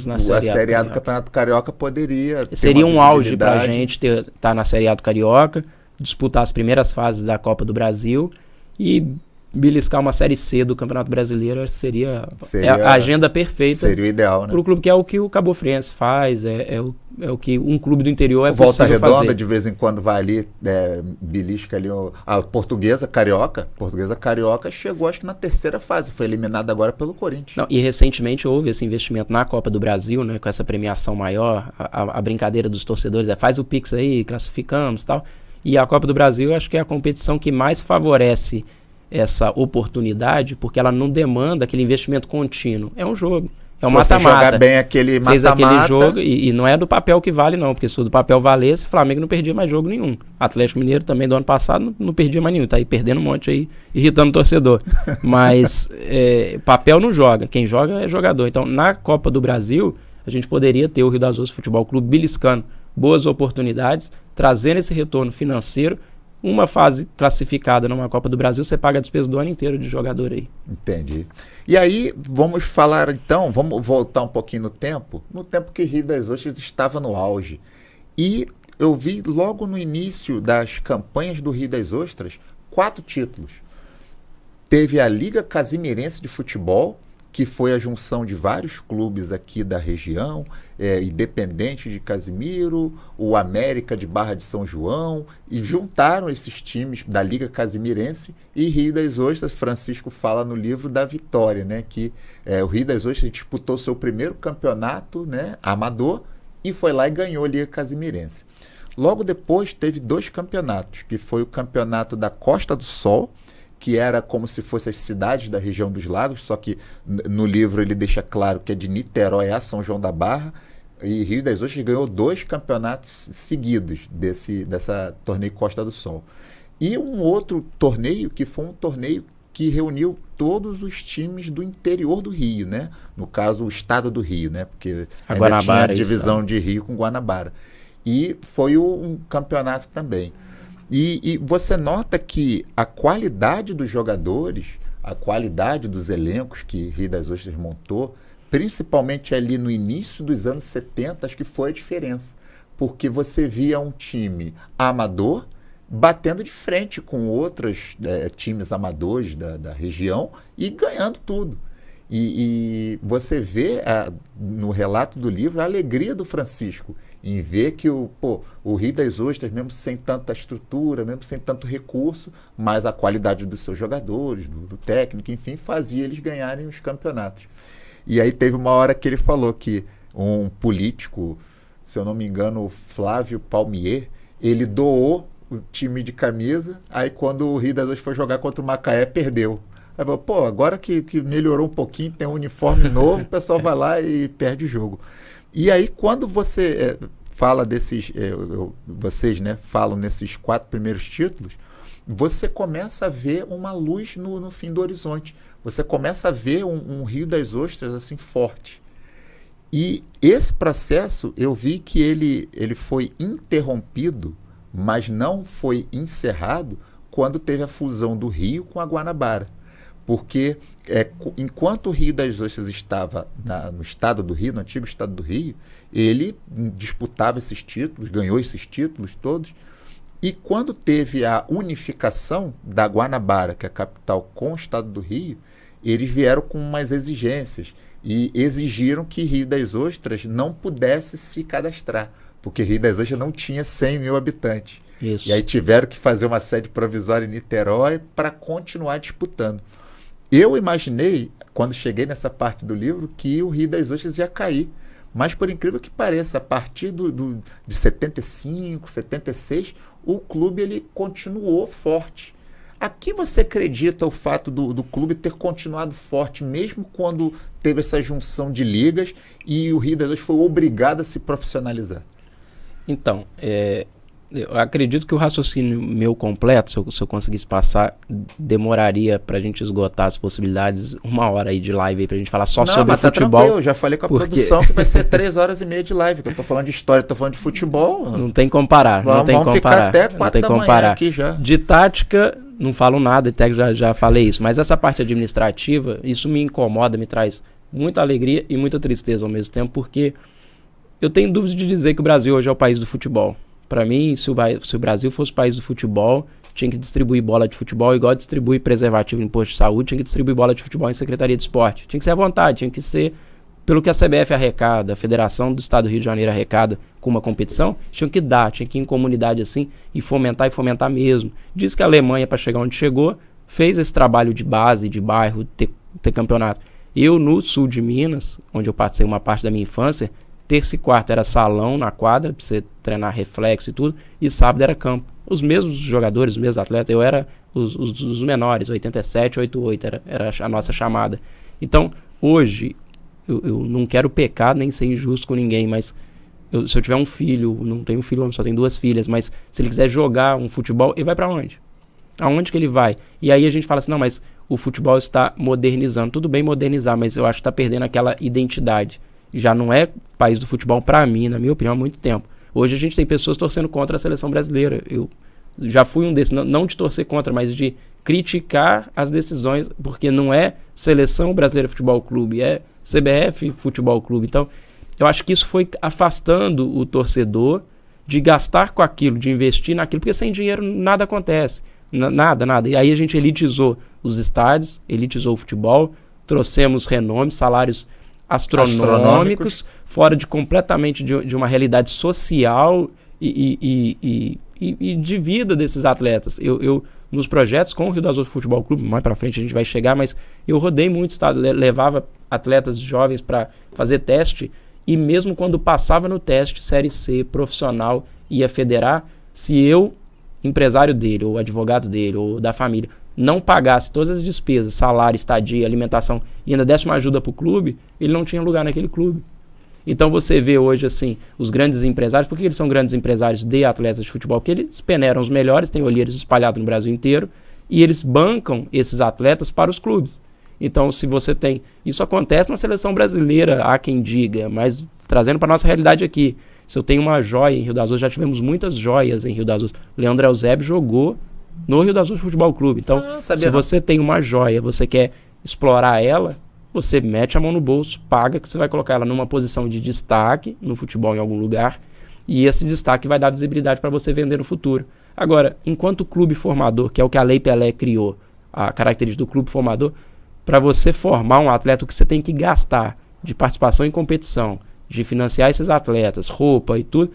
na Série A do Campeonato Carioca poderia ter seria um auge para a gente estar na Série A do Carioca, disputar as primeiras fases da Copa do Brasil e beliscar uma Série C do Campeonato Brasileiro. Seria a agenda perfeita. Seria o ideal, né? Para o clube, que é o que o Cabo Friense faz, é o que um clube do interior é Volta possível Redonda, fazer. de vez em quando vai ali, belisca ali a Portuguesa Carioca. Portuguesa Carioca chegou, acho que na terceira fase, foi eliminada agora pelo Corinthians. Não, e recentemente houve esse investimento na Copa do Brasil, né, com essa premiação maior, a brincadeira dos torcedores faz o Pix aí, classificamos e tal. E a Copa do Brasil, eu acho que é a competição que mais favorece essa oportunidade, porque ela não demanda aquele investimento contínuo. É um jogo. É um mata-mata. Jogar bem aquele mata-mata. Fez aquele jogo e não é do papel que vale, não. Porque se o do papel valesse, o Flamengo não perdia mais jogo nenhum. Atlético Mineiro também do ano passado não perdia mais nenhum. Tá aí perdendo um monte aí, irritando o torcedor. Mas papel não joga. Quem joga é jogador. Então, na Copa do Brasil, a gente poderia ter o Rio das Ostras Futebol Clube beliscando boas oportunidades, trazendo esse retorno financeiro. Uma fase classificada numa Copa do Brasil, você paga a despesa do ano inteiro de jogador aí. Entendi. E aí, vamos falar então, vamos voltar um pouquinho no tempo que Rio das Ostras estava no auge. E eu vi logo no início das campanhas do Rio das Ostras, 4 títulos. Teve a Liga Casimirense de Futebol, que foi a junção de vários clubes aqui da região, Independente de Casimiro, o América de Barra de São João, e juntaram esses times da Liga Casimirense e Rio das Ostras. Francisco fala no livro da vitória, né, que o Rio das Ostras disputou seu primeiro campeonato, né, amador, e foi lá e ganhou a Liga Casimirense. Logo depois teve 2 campeonatos, que foi o campeonato da Costa do Sol, que era como se fossem as cidades da região dos lagos, só que no livro ele deixa claro que é de Niterói a São João da Barra, e Rio das Ostras ganhou 2 campeonatos seguidos dessa torneio Costa do Sol. E um outro torneio, que foi um torneio que reuniu todos os times do interior do Rio, né? No caso, o estado do Rio, né? Porque ainda tinha a divisão de Rio com Guanabara. E foi um campeonato também. E você nota que a qualidade dos jogadores, a qualidade dos elencos que Rio das Ostras montou, principalmente ali no início dos anos 70, acho que foi a diferença. Porque você via um time amador batendo de frente com outros times amadores da região e ganhando tudo. E você vê no relato do livro a alegria do Francisco em ver que o Rio das Ostras, mesmo sem tanta estrutura, mesmo sem tanto recurso, mas a qualidade dos seus jogadores, do técnico, enfim, fazia eles ganharem os campeonatos. E aí teve uma hora que ele falou que um político, se eu não me engano, Flávio Palmier, ele doou o time de camisa, aí quando o Rio das Ostras foi jogar contra o Macaé, perdeu. Aí falou, agora que melhorou um pouquinho, tem um uniforme novo, o pessoal vai lá e perde o jogo. E aí, quando você fala desses, vocês falam nesses 4 primeiros títulos, você começa a ver uma luz no fim do horizonte. Você começa a ver um Rio das Ostras assim forte. E esse processo, eu vi que ele foi interrompido, mas não foi encerrado quando teve a fusão do Rio com a Guanabara. Porque enquanto o Rio das Ostras estava no estado do Rio, no antigo estado do Rio, ele disputava esses títulos, ganhou esses títulos todos. E quando teve a unificação da Guanabara, que é a capital, com o estado do Rio, eles vieram com umas exigências e exigiram que Rio das Ostras não pudesse se cadastrar, porque Rio das Ostras não tinha 100 mil habitantes. Isso. E aí tiveram que fazer uma sede provisória em Niterói para continuar disputando. Eu imaginei, quando cheguei nessa parte do livro, que o Rio das Ostras ia cair. Mas, por incrível que pareça, a partir de 75, 76, o clube ele continuou forte. A que você acredita o fato do clube ter continuado forte, mesmo quando teve essa junção de ligas e o Rio das Ostras foi obrigado a se profissionalizar? Então, eu acredito que o raciocínio meu completo, se eu conseguisse passar, demoraria pra gente esgotar as possibilidades, 1 hora aí de live aí pra gente falar só sobre futebol. Eu já falei com a produção que vai ser 3 horas e meia de live, que eu tô falando de história, tô falando de futebol. Não tem comparar, vamos ficar até 4 da manhã aqui já. De tática, não falo nada, até que já falei isso, mas essa parte administrativa, isso me incomoda, me traz muita alegria e muita tristeza ao mesmo tempo, porque eu tenho dúvida de dizer que o Brasil hoje é o país do futebol. Para mim, se o Brasil fosse o país do futebol, tinha que distribuir bola de futebol igual distribui preservativo em posto de saúde, tinha que distribuir bola de futebol em Secretaria de Esporte. Tinha que ser à vontade, tinha que ser pelo que a CBF arrecada, a Federação do Estado do Rio de Janeiro arrecada com uma competição, tinha que ir em comunidade assim e fomentar mesmo. Diz que a Alemanha, para chegar onde chegou, fez esse trabalho de base, de bairro, ter campeonato. Eu, no sul de Minas, onde eu passei uma parte da minha infância, terça e quarta era salão na quadra, pra você treinar reflexo e tudo, e sábado era campo. Os mesmos jogadores, os mesmos atletas, eu era os menores, 87, 88, era a nossa chamada. Então, hoje, eu não quero pecar nem ser injusto com ninguém, mas se eu tiver um filho, não tenho um filho, só tenho 2 filhas, mas se ele quiser jogar um futebol, ele vai pra onde? Aonde que ele vai? E aí a gente fala assim, não, mas o futebol está modernizando. Tudo bem modernizar, mas eu acho que está perdendo aquela identidade. Já não é país do futebol para mim, na minha opinião, há muito tempo. Hoje a gente tem pessoas torcendo contra a seleção brasileira. Eu já fui um desses, não de torcer contra, mas de criticar as decisões, porque não é Seleção Brasileira Futebol Clube, é CBF Futebol Clube. Então, eu acho que isso foi afastando o torcedor de gastar com aquilo, de investir naquilo, porque sem dinheiro nada acontece. Nada. E aí a gente elitizou os estádios, elitizou o futebol, trouxemos renomes, salários astronômicos, fora completamente de uma realidade social e de vida desses atletas. Eu nos projetos com o Rio das Ostras Futebol Clube, mais pra frente a gente vai chegar, mas eu rodei muito estado, levava atletas jovens para fazer teste, e mesmo quando passava no teste, Série C, profissional, ia federar, se eu, empresário dele, ou advogado dele, ou da família, não pagasse todas as despesas, salário, estadia, alimentação, e ainda desse uma ajuda para o clube, ele não tinha lugar naquele clube. Então você vê hoje assim, os grandes empresários, por que eles são grandes empresários de atletas de futebol? Porque eles peneiram os melhores, têm olheiros espalhados no Brasil inteiro, e eles bancam esses atletas para os clubes. Então se você tem... Isso acontece na seleção brasileira, há quem diga, mas trazendo para a nossa realidade aqui. Se eu tenho uma joia em Rio das Ostras, já tivemos muitas joias em Rio das Ostras. Leandro Eusébio jogou no Rio das Ostras Futebol Clube. Então, se você tem uma joia, você quer explorar ela, você mete a mão no bolso, paga, que você vai colocar ela numa posição de destaque no futebol em algum lugar, e esse destaque vai dar visibilidade para você vender no futuro. Agora, enquanto clube formador, que é o que a Lei Pelé criou, a característica do clube formador, para você formar um atleta, o que você tem que gastar de participação em competição, de financiar esses atletas, roupa e tudo,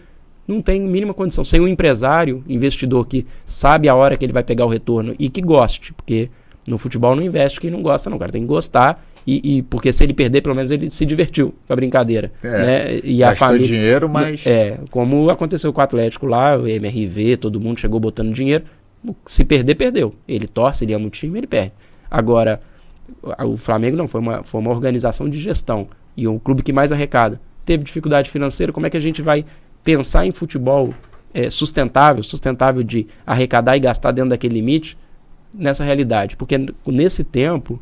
não tem mínima condição. Sem um empresário, investidor que sabe a hora que ele vai pegar o retorno e que goste, porque no futebol não investe quem não gosta, não. O cara tem que gostar, porque se ele perder, pelo menos ele se divertiu com a brincadeira. Né? E a família, dinheiro, mas... como aconteceu com o Atlético lá, o MRV, todo mundo chegou botando dinheiro. Se perder, perdeu. Ele torce, ele ama o time, ele perde. Agora, o Flamengo não, foi uma organização de gestão. E o clube que mais arrecada. Teve dificuldade financeira, como é que a gente vai pensar em futebol sustentável de arrecadar e gastar dentro daquele limite, nessa realidade? Porque nesse tempo,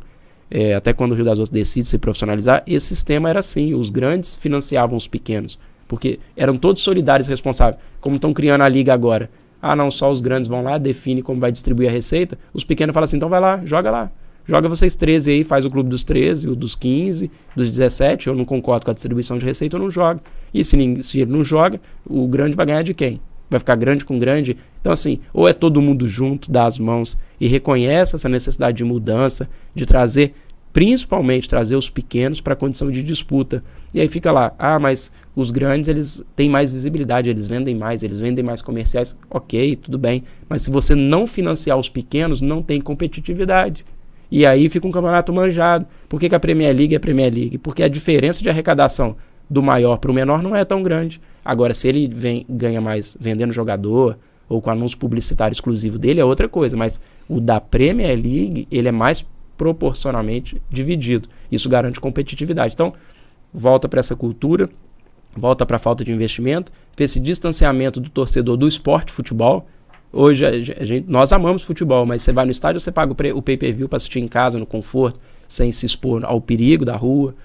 até quando o Rio das Ostras decide se profissionalizar, esse sistema era assim, os grandes financiavam os pequenos, porque eram todos solidários e responsáveis, como estão criando a liga agora. Não, só os grandes vão lá, define como vai distribuir a receita, os pequenos falam assim, então vai lá, joga vocês 13 aí, faz o clube dos 13, o dos 15, dos 17, eu não concordo com a distribuição de receita, eu não jogo. E se ele não joga, o grande vai ganhar de quem? Vai ficar grande com grande? Então assim, ou é todo mundo junto, dá as mãos e reconhece essa necessidade de mudança, de trazer, principalmente trazer os pequenos para a condição de disputa. E aí fica lá, mas os grandes eles têm mais visibilidade, eles vendem mais comerciais, ok, tudo bem. Mas se você não financiar os pequenos, não tem competitividade. E aí fica um campeonato manjado. Por que a Premier League é Premier League? Porque a diferença de arrecadação do maior para o menor não é tão grande. Agora, se ele ganha mais vendendo jogador ou com anúncio publicitário exclusivo dele, é outra coisa. Mas o da Premier League, ele é mais proporcionalmente dividido. Isso garante competitividade. Então, volta para essa cultura, volta para a falta de investimento, para esse distanciamento do torcedor do esporte futebol. Hoje nós amamos futebol, mas você vai no estádio, você paga o pay-per-view para assistir em casa, no conforto, sem se expor ao perigo da rua,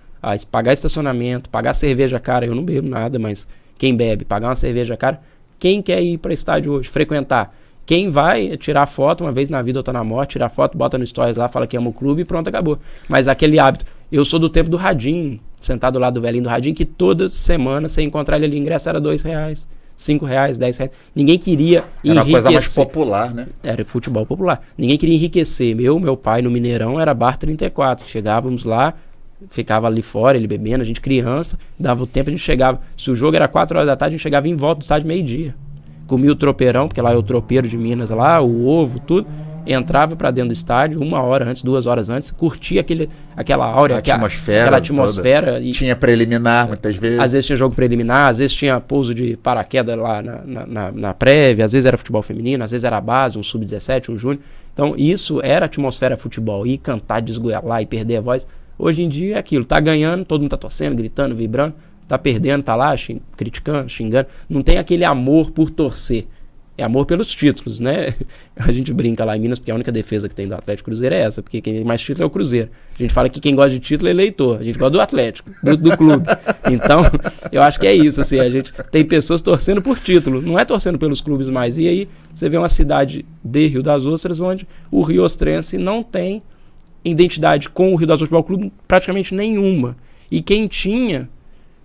pagar estacionamento, pagar cerveja cara. Eu não bebo nada, mas quem bebe, pagar uma cerveja cara. Quem quer ir para estádio hoje, frequentar? Quem vai tirar foto, uma vez na vida ou tá na morte, tirar foto, bota no stories lá, fala que ama o clube e pronto, acabou. Mas aquele hábito, eu sou do tempo do radinho, sentado lá do velhinho do radinho, que toda semana, você encontrar ele ali, ingresso era R$2, R$5, R$10. Ninguém queria enriquecer. Era uma coisa mais popular, né? Era futebol popular. Ninguém queria enriquecer. Meu pai no Mineirão era Bar 34. Chegávamos lá, ficava ali fora, ele bebendo, a gente criança, dava o tempo, a gente chegava. Se o jogo era 4 horas da tarde, a gente chegava em volta do estádio meio-dia. Comia o tropeirão, porque lá é o tropeiro de Minas, lá, o ovo, tudo. Entrava pra dentro do estádio 1 hora antes, 2 horas antes, curtia aquela áurea, aquela atmosfera. E tinha preliminar muitas vezes. Às vezes tinha jogo preliminar, às vezes tinha pouso de paraquedas lá na prévia, às vezes era futebol feminino, às vezes era a base, um sub-17, um júnior. Então isso era atmosfera futebol, ir cantar, desgoelar e perder a voz. Hoje em dia é aquilo, tá ganhando, todo mundo tá torcendo, gritando, vibrando, tá perdendo, tá lá criticando, xingando. Não tem aquele amor por torcer. É amor pelos títulos, né? A gente brinca lá em Minas, porque a única defesa que tem do Atlético Cruzeiro é essa, porque quem tem mais título é o Cruzeiro. A gente fala que quem gosta de título é eleitor, a gente gosta do Atlético, do clube. Então, eu acho que é isso, assim, a gente tem pessoas torcendo por título, não é torcendo pelos clubes mais. E aí, você vê uma cidade de Rio das Ostras, onde o Rio Ostrense não tem identidade com o Rio das Ostras Futebol Clube praticamente nenhuma. E quem tinha,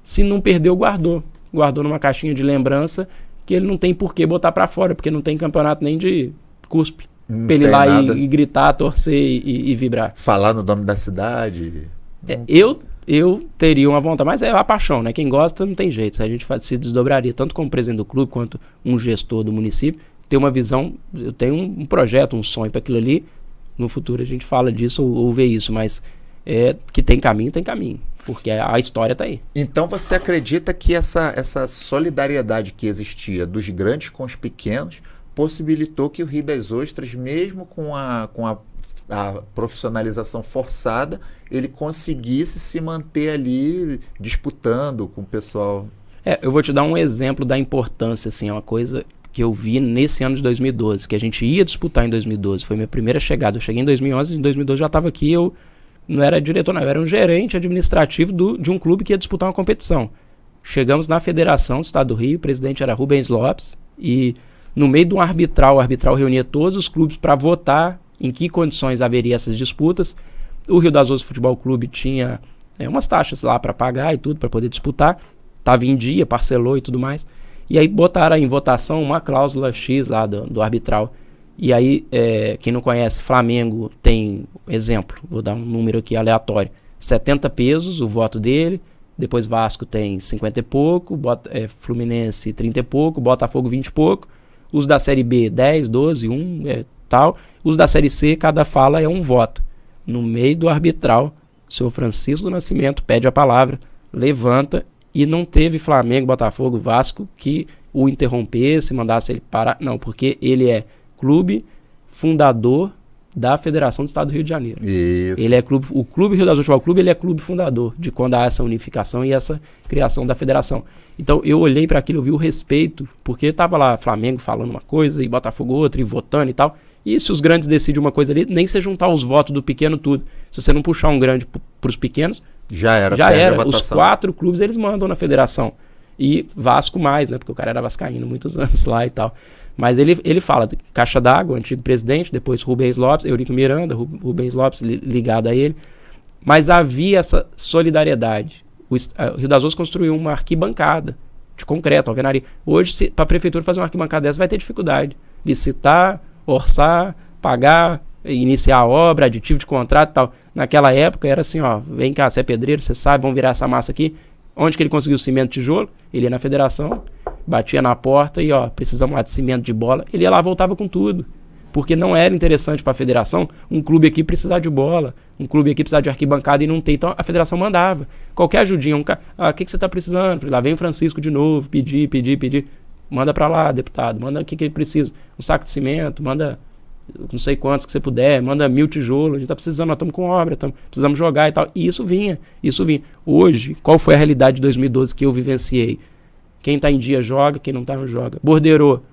se não perdeu, guardou numa caixinha de lembrança, que ele não tem por que botar pra fora, porque não tem campeonato nem de cuspe. Pra ele ir lá e gritar, torcer e vibrar. Falar no nome da cidade. Eu teria uma vontade, mas é a paixão, né? Quem gosta não tem jeito. A gente se desdobraria, tanto como presidente do clube, quanto um gestor do município, ter uma visão, eu tenho um projeto, um sonho para aquilo ali. No futuro a gente fala disso ou vê isso, mas que tem caminho, porque a história tá aí. Então você acredita que essa solidariedade que existia dos grandes com os pequenos possibilitou que o Rio das Ostras, mesmo com a profissionalização forçada, ele conseguisse se manter ali disputando com o pessoal? Eu vou te dar um exemplo da importância, assim, é uma coisa que eu vi nesse ano de 2012, que a gente ia disputar em 2012, foi minha primeira chegada. Eu cheguei em 2011, em 2012 já estava aqui, eu não era diretor, não, eu era um gerente administrativo de um clube que ia disputar uma competição. Chegamos na Federação do Estado do Rio, o presidente era Rubens Lopes, e no meio de um arbitral, o arbitral reunia todos os clubes para votar em que condições haveria essas disputas. O Rio das Ostras Futebol Clube tinha umas taxas lá para pagar e tudo, para poder disputar, estava em dia, parcelou e tudo mais. E aí botaram em votação uma cláusula X lá do arbitral. E aí, quem não conhece, Flamengo tem, exemplo, vou dar um número aqui aleatório, 70 pesos o voto dele, depois Vasco tem 50 e pouco, Fluminense 30 e pouco, Botafogo 20 e pouco, os da Série B 10, 12, 1, tal, os da Série C, cada fala é um voto. No meio do arbitral, o senhor Francisco Nascimento pede a palavra, levanta, e não teve Flamengo, Botafogo, Vasco que o interrompesse, mandasse ele parar, não, porque ele é clube fundador da Federação do Estado do Rio de Janeiro. Isso. Ele é o Clube Rio das Ostras Futebol Clube, ele é clube fundador de quando há essa unificação e essa criação da federação. Então eu olhei para aquilo, eu vi o respeito, porque estava lá Flamengo falando uma coisa e Botafogo outra e votando e tal. E se os grandes decidem uma coisa ali, nem se juntar os votos do pequeno tudo. Se você não puxar um grande para os pequenos, já era. Os 4 clubes eles mandam na federação. E Vasco mais, né? Porque o cara era vascaíno muitos anos lá e tal. Mas ele fala, Caixa d'Água, antigo presidente, depois Rubens Lopes, Eurico Miranda, Rubens Lopes ligado a ele. Mas havia essa solidariedade. O Rio das Ostras construiu uma arquibancada de concreto, alvenaria. Hoje, para a prefeitura fazer uma arquibancada dessa, vai ter dificuldade. Licitar, orçar, pagar, iniciar a obra, aditivo de contrato e tal. Naquela época era assim, ó, vem cá, você é pedreiro, você sabe, vamos virar essa massa aqui. Onde que ele conseguiu cimento e tijolo? Ele ia na federação, batia na porta e, ó, precisamos lá de cimento, de bola. Ele ia lá, voltava com tudo. Porque não era interessante para a federação um clube aqui precisar de bola, um clube aqui precisar de arquibancada e não tem. Então a federação mandava. Qualquer ajudinha, o que você está precisando? Falei, lá vem o Francisco de novo, pedir. Manda para lá, deputado, manda o que ele precisa. Um saco de cimento, manda não sei quantos que você puder, manda 1000 tijolos, a gente tá precisando, nós estamos com obra, precisamos jogar e tal. E isso vinha. Hoje, qual foi a realidade de 2012 que eu vivenciei? Quem tá em dia joga, quem não tá não joga. Borderou,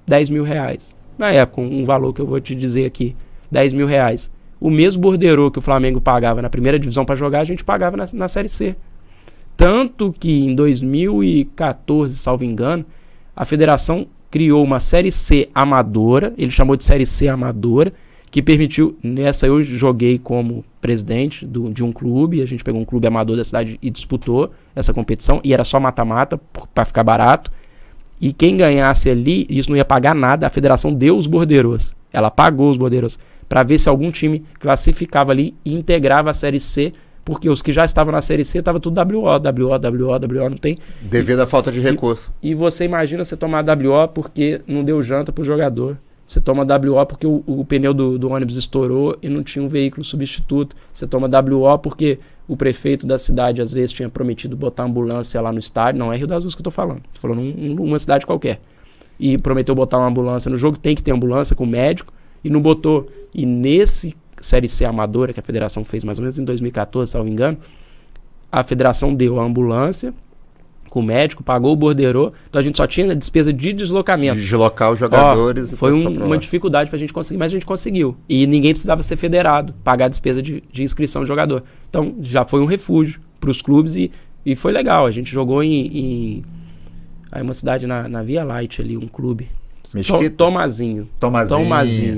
10 mil reais. Na época, um valor que eu vou te dizer aqui, 10 mil reais. O mesmo borderô que o Flamengo pagava na primeira divisão para jogar, a gente pagava na Série C. Tanto que em 2014, salvo engano, a federação criou uma Série C amadora, ele chamou de Série C amadora, que permitiu, nessa eu joguei como presidente de um clube, a gente pegou um clube amador da cidade e disputou essa competição, e era só mata-mata, para ficar barato, e quem ganhasse ali, isso não ia pagar nada, a federação deu os borderôs, ela pagou os borderôs, para ver se algum time classificava ali e integrava a Série C, porque os que já estavam na Série C estavam tudo WO, não tem. Devido à falta de recurso. E você imagina você tomar WO porque não deu janta pro jogador. Você toma WO porque o pneu do ônibus estourou e não tinha um veículo substituto. Você toma WO porque o prefeito da cidade às vezes tinha prometido botar ambulância lá no estádio. Não é Rio das Ostras que eu tô falando. Tô falando uma cidade qualquer. E prometeu botar uma ambulância no jogo. Tem que ter ambulância com médico. E não botou. E nesse Série C amadora que a federação fez mais ou menos em 2014, salvo engano, a federação deu a ambulância com o médico, pagou o borderô, então a gente só tinha despesa de deslocamento. Deslocar os jogadores. Foi uma dificuldade pra gente conseguir, mas a gente conseguiu. E ninguém precisava ser federado, pagar a despesa de inscrição de jogador. Então já foi um refúgio pros clubes e foi legal. A gente jogou em uma cidade na Via Light ali, um clube. Tomazinho.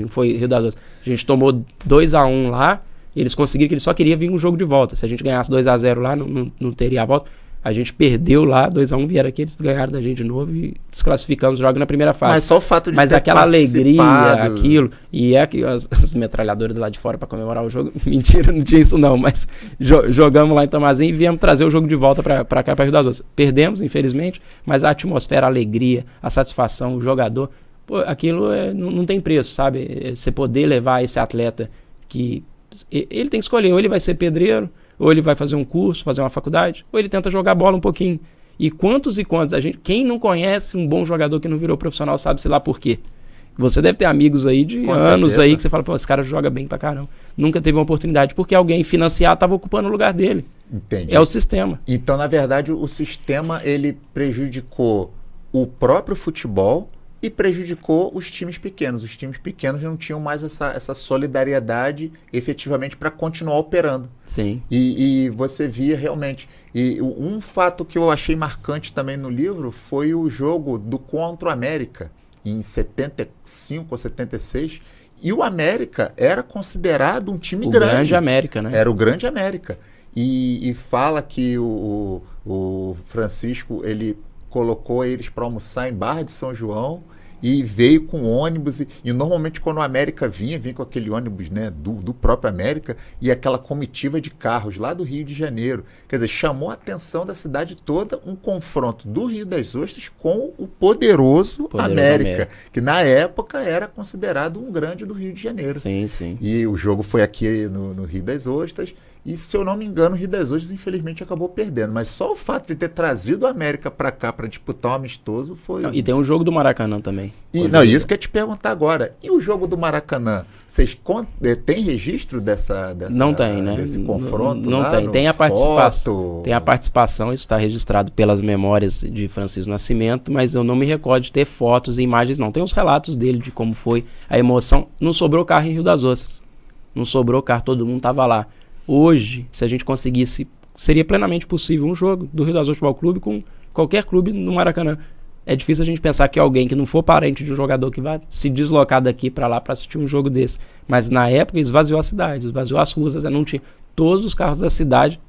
Foi Rio das Ostras. A gente tomou 2-1 lá. Eles conseguiram que eles só queriam vir um jogo de volta. Se a gente ganhasse 2-0 lá, não teria a volta. A gente perdeu lá, 2-1, vieram aqui, eles ganharam da gente de novo e desclassificamos o jogo na primeira fase. Mas só o fato de Mas ter aquela alegria, aquilo, e que as metralhadoras do lado de fora para comemorar o jogo, mentira, não tinha isso não, mas jogamos lá em Tomazinho e viemos trazer o jogo de volta para cá, para Rio das Ostras. Perdemos, infelizmente, mas a atmosfera, a alegria, a satisfação, o jogador, pô, aquilo não tem preço, sabe? Você poder levar esse atleta que ele tem que escolher, ou ele vai ser pedreiro, ou ele vai fazer um curso, fazer uma faculdade, ou ele tenta jogar bola um pouquinho. E quantos quem não conhece um bom jogador que não virou profissional sabe, sei lá por quê. Você deve ter amigos aí de anos aí que você fala, pô, esse cara joga bem pra caramba. Nunca teve uma oportunidade, porque alguém financiado estava ocupando o lugar dele. Entendi. É o sistema. Então, na verdade, o sistema ele prejudicou o próprio futebol e prejudicou os times pequenos. Os times pequenos não tinham mais essa solidariedade efetivamente para continuar operando. Sim. E você via realmente. E um fato que eu achei marcante também no livro foi o jogo do contra o América, em 75 ou 76. E o América era considerado um time grande. O grande América, né? Era o grande América. E fala que o Francisco, ele colocou eles para almoçar em Barra de São João e veio com ônibus. E normalmente quando o América vinha com aquele ônibus, né, do próprio América e aquela comitiva de carros lá do Rio de Janeiro. Quer dizer, chamou a atenção da cidade toda um confronto do Rio das Ostras com o poderoso América, que na época era considerado um grande do Rio de Janeiro. Sim, sim. E o jogo foi aqui no Rio das Ostras. E, se eu não me engano, o Rio das Ostras, infelizmente, acabou perdendo. Mas só o fato de ter trazido o América para cá para disputar um amistoso foi... Não, e tem um jogo do Maracanã também. Isso que eu ia te perguntar agora. E o jogo do Maracanã? Vocês tem registro não tem, né? Desse confronto? Não tem. Tem a participação. Tem a participação, isso está registrado pelas memórias de Francisco Nascimento, mas eu não me recordo de ter fotos e imagens, não. Tem os relatos dele de como foi a emoção. Não sobrou carro em Rio das Ostras. Não sobrou carro, todo mundo estava lá. Hoje, se a gente conseguisse, seria plenamente possível um jogo do Rio das Ostras Futebol Clube com qualquer clube no Maracanã. É difícil a gente pensar que alguém que não for parente de um jogador que vai se deslocar daqui para lá para assistir um jogo desse. Mas na época esvaziou a cidade, esvaziou as ruas, não tinha todos os carros da cidade,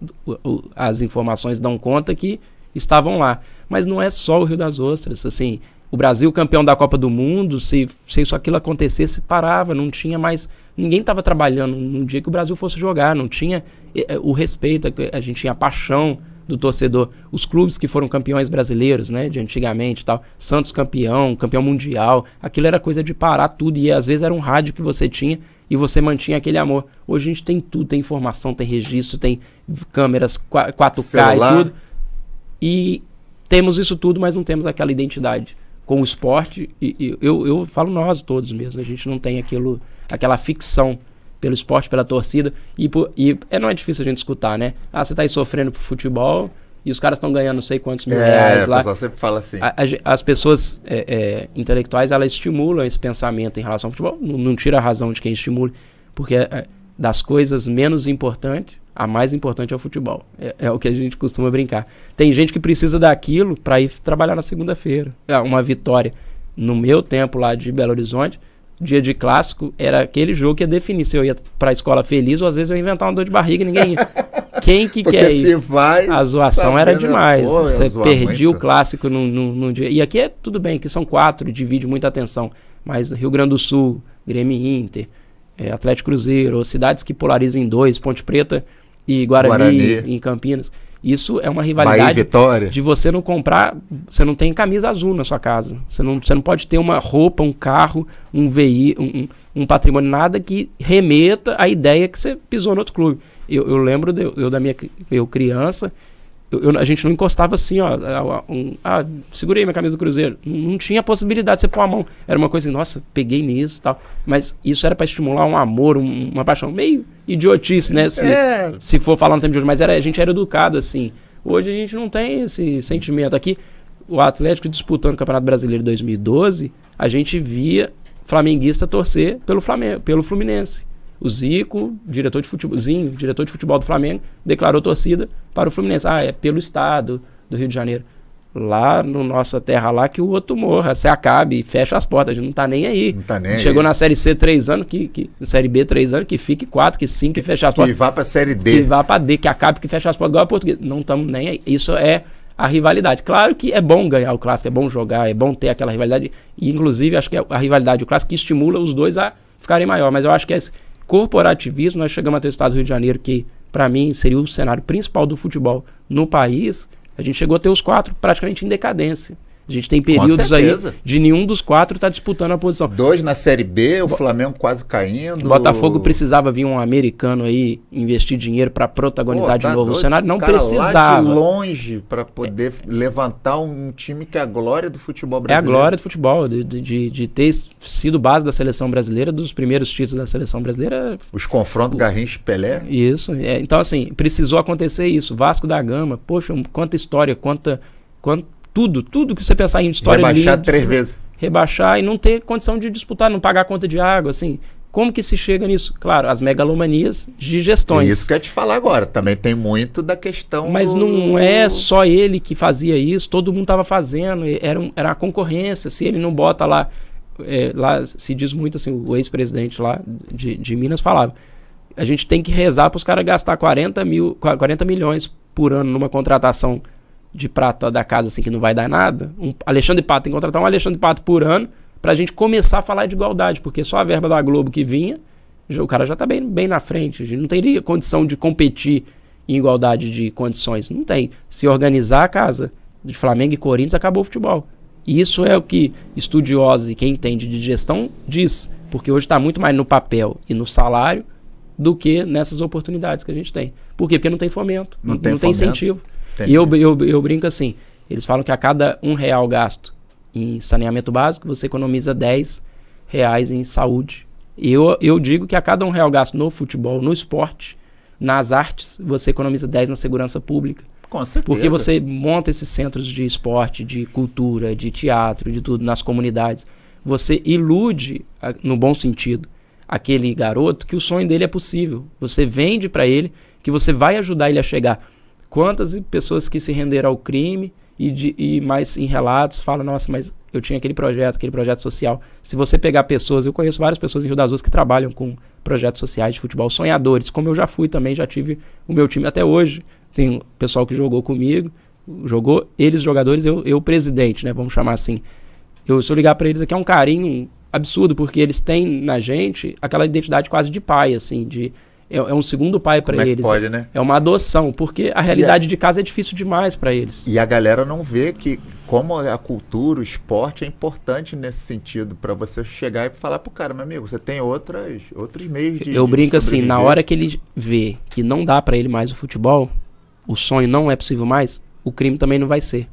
as informações dão conta que estavam lá. Mas não é só o Rio das Ostras, assim, o Brasil campeão da Copa do Mundo, se isso aquilo acontecesse, parava, não tinha mais... Ninguém estava trabalhando no dia que o Brasil fosse jogar, não tinha o respeito, a gente tinha a paixão do torcedor. Os clubes que foram campeões brasileiros, né, de antigamente e tal, Santos campeão mundial, aquilo era coisa de parar tudo, e às vezes era um rádio que você tinha e você mantinha aquele amor. Hoje a gente tem tudo, tem informação, tem registro, tem câmeras 4K celular. E tudo. E temos isso tudo, mas não temos aquela identidade com o esporte, e eu falo nós todos mesmo, a gente não tem aquela ficção pelo esporte, pela torcida, e não é difícil a gente escutar, né? Você tá aí sofrendo pro futebol e os caras estão ganhando não sei quantos mil reais lá. O pessoal sempre fala assim. As pessoas intelectuais, elas estimulam esse pensamento em relação ao futebol, não tira a razão de quem estimule, porque das coisas menos importantes, a mais importante é o futebol. É o que a gente costuma brincar. Tem gente que precisa daquilo para ir trabalhar na segunda-feira. Uma vitória. No meu tempo lá de Belo Horizonte, dia de clássico, era aquele jogo que ia definir se eu ia pra escola feliz ou às vezes eu ia inventar uma dor de barriga e ninguém ia. Quem que quer ir? A zoação era demais. Você perdia o clássico num dia. E aqui é tudo bem, aqui são 4, divide muita atenção. Mas Rio Grande do Sul, Grêmio e Inter, Atlético Cruzeiro, ou cidades que polarizam em 2, Ponte Preta e Guarani. Em Campinas. Isso é uma rivalidade de você não comprar, você não tem camisa azul na sua casa, você não pode ter uma roupa, um carro, um veículo, um patrimônio, nada que remeta à ideia que você pisou no outro clube. Eu lembro eu criança, a gente não encostava assim, segurei minha camisa do Cruzeiro, não tinha possibilidade de você pôr a mão, era uma coisa assim, nossa, peguei nisso e tal, mas isso era para estimular um amor, uma paixão, meio idiotice, né, se for falar no tempo de hoje, mas a gente era educado assim. Hoje a gente não tem esse sentimento. Aqui, o Atlético disputando o Campeonato Brasileiro de 2012, a gente flamenguista torcer pelo Fluminense. O Zico, diretor de futebol do Flamengo, declarou torcida para o Fluminense. É pelo estado do Rio de Janeiro. Lá no nossa terra lá que o outro morra, se acabe, fecha as portas, a gente não tá nem aí. Não tá nem Chegou aí. Na Série C 3 anos, Série B 3 anos, que fique 4, que 5, que fecha as portas. Que vá pra Série D. Que vá pra D, que acabe, que fecha as portas, igual a português. Não estamos nem aí. Isso é a rivalidade. Claro que é bom ganhar o clássico, é bom jogar, é bom ter aquela rivalidade. E inclusive acho que a rivalidade do clássico que estimula os dois a ficarem maior. Mas eu acho que esse corporativismo, nós chegamos a ter o estado do Rio de Janeiro, que para mim seria o cenário principal do futebol no país. A gente chegou a ter os 4 praticamente em decadência. A gente tem períodos aí de nenhum dos 4 estar disputando a posição. 2 na Série B, o Flamengo quase caindo. O Botafogo precisava vir um americano aí investir dinheiro para protagonizar de novo o cenário. Não precisava. Lá de longe para poder levantar um time que é a glória do futebol brasileiro. É a glória do futebol, de ter sido base da seleção brasileira, dos primeiros títulos da seleção brasileira. Os confrontos Garrincha e Pelé. Isso. Então, assim, precisou acontecer isso. Vasco da Gama, poxa, quanta história, tudo que você pensar em história rebaixar 3 vezes. Rebaixar e não ter condição de disputar, não pagar a conta de água, assim. Como que se chega nisso? Claro, as megalomanias de gestões. Isso que eu ia te falar agora. Também tem muito da questão. Mas não é só ele que fazia isso, todo mundo estava fazendo, era a concorrência. Se ele não bota lá se diz muito assim, o ex-presidente lá de Minas falava, a gente tem que rezar para os caras gastar 40 milhões por ano numa contratação de prata da casa assim que não vai dar nada, Alexandre Pato tem que contratar um Alexandre Pato por ano pra gente começar a falar de igualdade, porque só a verba da Globo que vinha, o cara já tá bem na frente, a gente não teria condição de competir em igualdade de condições, não tem. Se organizar a casa de Flamengo e Corinthians, acabou o futebol. E isso é o que estudiosos e quem entende de gestão diz, porque hoje está muito mais no papel e no salário do que nessas oportunidades que a gente tem. Por quê? Porque não tem fomento, não tem incentivo. Entendi. E eu brinco assim, eles falam que a cada R$1 gasto em saneamento básico, você economiza R$10 em saúde. Eu digo que a cada R$1 gasto no futebol, no esporte, nas artes, você economiza 10 na segurança pública. Com certeza. Porque você monta esses centros de esporte, de cultura, de teatro, de tudo, nas comunidades. Você ilude, no bom sentido, aquele garoto que o sonho dele é possível. Você vende para ele que você vai ajudar ele a chegar. Quantas pessoas que se renderam ao crime e mais em relatos falam, nossa, mas eu tinha aquele projeto social. Se você pegar pessoas, eu conheço várias pessoas em Rio das Ostras que trabalham com projetos sociais de futebol, sonhadores, como eu já fui também, já tive o meu time até hoje. Tem pessoal que jogou comigo, eles jogadores, eu presidente, né, vamos chamar assim. Se eu ligar para eles aqui é um carinho absurdo, porque eles têm na gente aquela identidade quase de pai, assim, é um segundo pai para eles. Pode, né? É uma adoção, porque a realidade de casa é difícil demais para eles. E a galera não vê que como a cultura, o esporte é importante nesse sentido, para você chegar e falar pro cara, meu amigo, você tem outros meios de Eu brinco assim, na hora que ele vê que não dá para ele mais o futebol, o sonho não é possível mais, o crime também não vai ser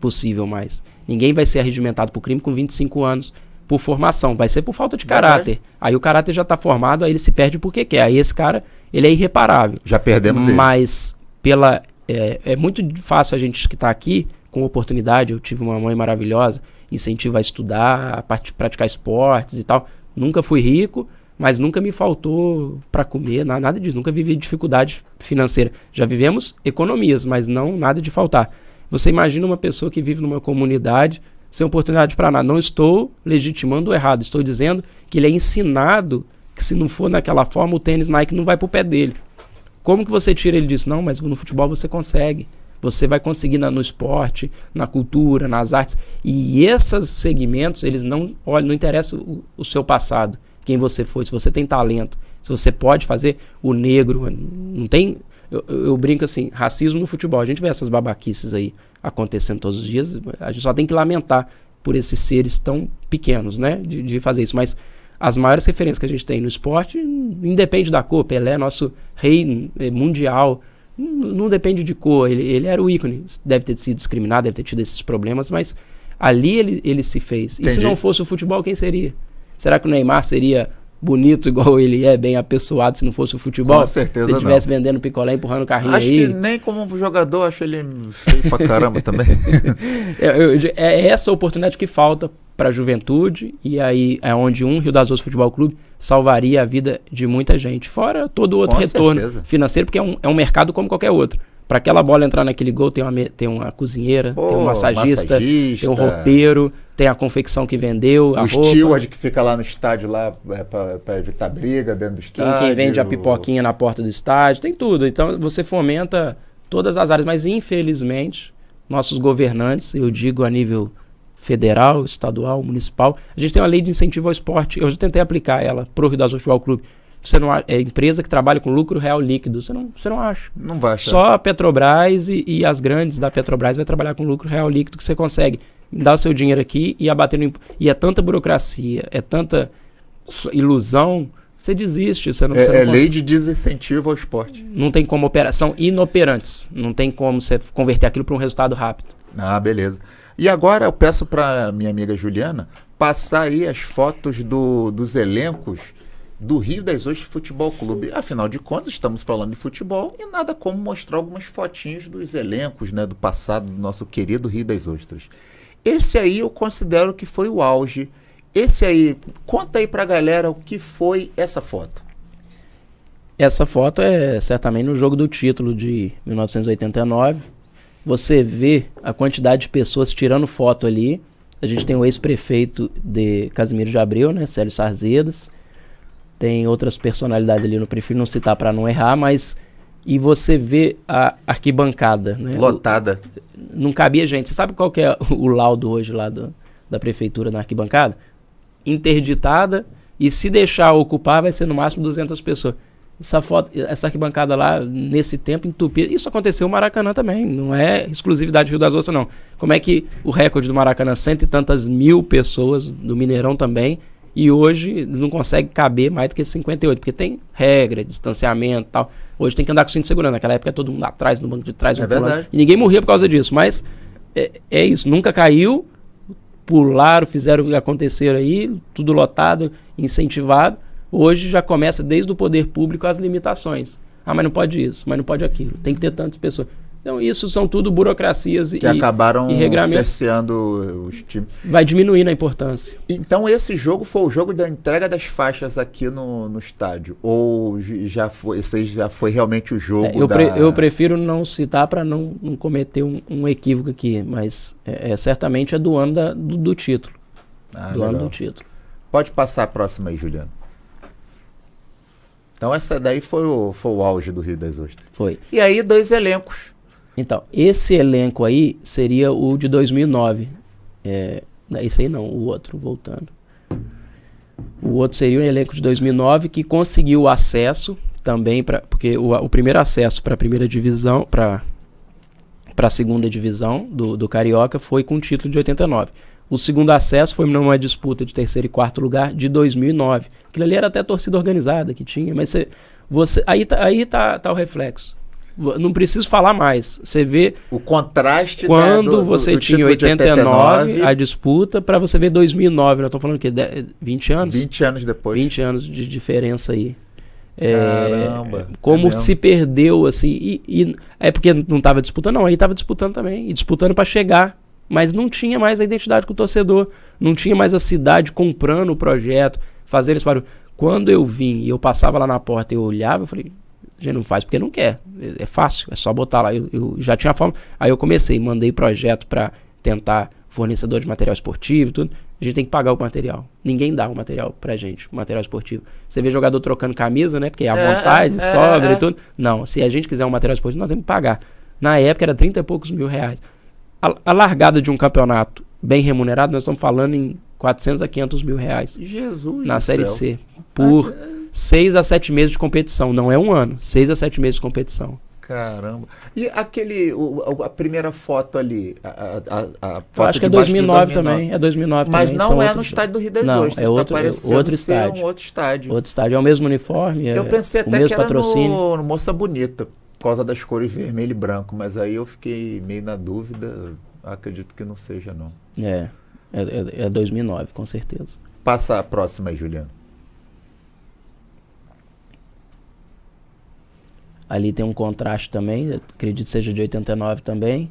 possível mais. Ninguém vai ser arregimentado por crime com 25 anos por formação, vai ser por falta de caráter. Aí o caráter já tá formado, aí ele se perde porque quer. Aí esse cara, ele é irreparável. Já perdemos ele. Mas é muito fácil a gente que tá aqui com oportunidade. Eu tive uma mãe maravilhosa, incentivo a estudar, a praticar esportes e tal. Nunca fui rico, mas nunca me faltou para comer, nada disso. Nunca vivi dificuldade financeira. Já vivemos economias, mas não nada de faltar. Você imagina uma pessoa que vive numa comunidade sem oportunidade para nada. Não estou legitimando o errado. Estou dizendo que ele é ensinado que se não for naquela forma, o tênis Nike não vai pro pé dele. Como que você tira ele disso? Não, mas no futebol você consegue. Você vai conseguir no esporte, na cultura, nas artes. E esses segmentos, eles não interessa o seu passado, quem você foi, se você tem talento, se você pode fazer o negro. Não tem... Eu brinco assim, racismo no futebol. A gente vê essas babaquices aí acontecendo todos os dias. A gente só tem que lamentar por esses seres tão pequenos, né? De fazer isso. Mas as maiores referências que a gente tem no esporte, independe da cor. Pelé, nosso rei mundial, não depende de cor. Ele era o ícone. Deve ter sido discriminado, deve ter tido esses problemas, mas ali ele se fez. Entendi. E se não fosse o futebol, quem seria? Será que o Neymar seria bonito igual ele é, bem apessoado, se não fosse o futebol? Com certeza não. Se ele estivesse vendendo picolé, empurrando o carrinho acho aí. Que nem como jogador, acho ele feio pra caramba também. É essa oportunidade que falta para a juventude, e aí é onde Rio das Ostras Futebol Clube salvaria a vida de muita gente. Fora todo outro Com retorno certeza. financeiro, porque é um mercado como qualquer outro. Para aquela bola entrar naquele gol, tem uma cozinheira, tem um massagista, tem um roupeiro, tem a confecção que vendeu, a roupa. O steward que fica lá no estádio lá para evitar briga dentro do estádio. Quem vende a pipoquinha na porta do estádio, tem tudo. Então você fomenta todas as áreas, mas infelizmente nossos governantes, eu digo a nível federal, estadual, municipal, a gente tem uma lei de incentivo ao esporte. Eu já tentei aplicar ela pro Rio das Ostras Futebol Clube. Você não é empresa que trabalha com lucro real líquido, você não acha. Não vai achar. Só a Petrobras e as grandes da Petrobras vai trabalhar com lucro real líquido que você consegue dar o seu dinheiro aqui e abater no e é tanta burocracia, é tanta ilusão, você desiste. Você não lei de desincentivo ao esporte. Não tem como são inoperantes, não tem como você converter aquilo para um resultado rápido. Ah, beleza. E agora eu peço para minha amiga Juliana passar aí as fotos dos elencos do Rio das Ostras Futebol Clube. Afinal de contas, estamos falando de futebol e nada como mostrar algumas fotinhos dos elencos, né, do passado do nosso querido Rio das Ostras. Esse aí eu considero que foi o auge. Esse aí, conta aí pra galera o que foi essa foto. Essa foto é certamente no jogo do título de 1989. Você vê a quantidade de pessoas tirando foto ali. A gente tem o ex-prefeito de Casimiro de Abreu, né, Célio Sarzedas. Tem outras personalidades ali, eu prefiro não citar para não errar, mas e você vê a arquibancada, né? Lotada. Não cabia gente. Você sabe qual que é o laudo hoje lá da prefeitura na arquibancada? Interditada, e se deixar ocupar vai ser no máximo 200 pessoas. Essa arquibancada lá, nesse tempo, entupia. Isso aconteceu no Maracanã também, não é exclusividade do Rio das Ostras, não. Como é que o recorde do Maracanã, 100 e tantas mil pessoas, do Mineirão também, e hoje não consegue caber mais do que 58, porque tem regra, distanciamento e tal. Hoje tem que andar com cinto de segurança. Naquela época todo mundo atrás, no banco de trás, verdade. E ninguém morria por causa disso, mas é isso, nunca caiu, pularam, fizeram o que aconteceram aí, tudo lotado, incentivado. Hoje já começa desde o poder público as limitações. Ah, mas não pode isso, mas não pode aquilo. Tem que ter tantas pessoas. Então isso são tudo burocracias que acabaram regramentos. cerceando os times. Vai diminuindo a importância. Então esse jogo foi o jogo da entrega das faixas aqui no estádio? Ou esse já foi realmente o jogo eu prefiro não citar para não cometer um equívoco aqui, mas certamente é do ano do título. Ano do título. Pode passar a próxima aí, Juliano. Então essa daí foi o auge do Rio das Ostras. Foi. E aí 2 elencos. Então, esse elenco aí seria o de 2009. Esse aí não, o outro, voltando. O outro seria o elenco de 2009 que conseguiu acesso também, porque o primeiro acesso para a primeira divisão, para a segunda divisão do Carioca foi com o título de 89. O segundo acesso foi numa disputa de terceiro e quarto lugar de 2009. Aquilo ali era até torcida organizada que tinha, mas aí tá o reflexo. Não preciso falar mais. Você vê o contraste quando você tinha 89, a disputa, para você ver 2009. Nós estamos falando o quê? 20 anos? 20 anos depois. 20 anos de diferença aí. Caramba. Como se perdeu, assim. E é porque não estava disputando, não. Aí estava disputando também. E disputando para chegar. Mas não tinha mais a identidade com o torcedor. Não tinha mais a cidade comprando o projeto, fazendo esse barulho. Quando eu vim e eu passava lá na porta e eu olhava, eu falei, a gente não faz porque não quer. É fácil, é só botar lá. Eu já tinha fome. Aí eu mandei projeto para tentar fornecedor de material esportivo e tudo. A gente tem que pagar o material. Ninguém dá o material pra gente, o material esportivo. Você vê jogador trocando camisa, né? Porque é à vontade, sobra e tudo. Não, se a gente quiser um material esportivo, nós temos que pagar. Na época era 30 e poucos mil reais. A largada de um campeonato bem remunerado, nós estamos falando em 400 a 500 mil reais. Jesus na do Série céu. C. Por 6 a 7 meses de competição. Não é um ano. 6 a 7 meses de competição. Caramba. E a primeira foto ali, a foto eu acho que é 2009 também. É 2009 mas também. Mas não é no estádio do Rio das Ostras. É outro estádio. Outro estádio. Outro estádio. É o mesmo uniforme, eu pensei até o mesmo que era patrocínio. no Moça Bonita, por causa das cores vermelho e branco. Mas aí eu fiquei meio na dúvida. Acredito que não seja, não. É 2009, com certeza. Passa a próxima aí, Juliano. Ali tem um contraste também, acredito que seja de 89 também.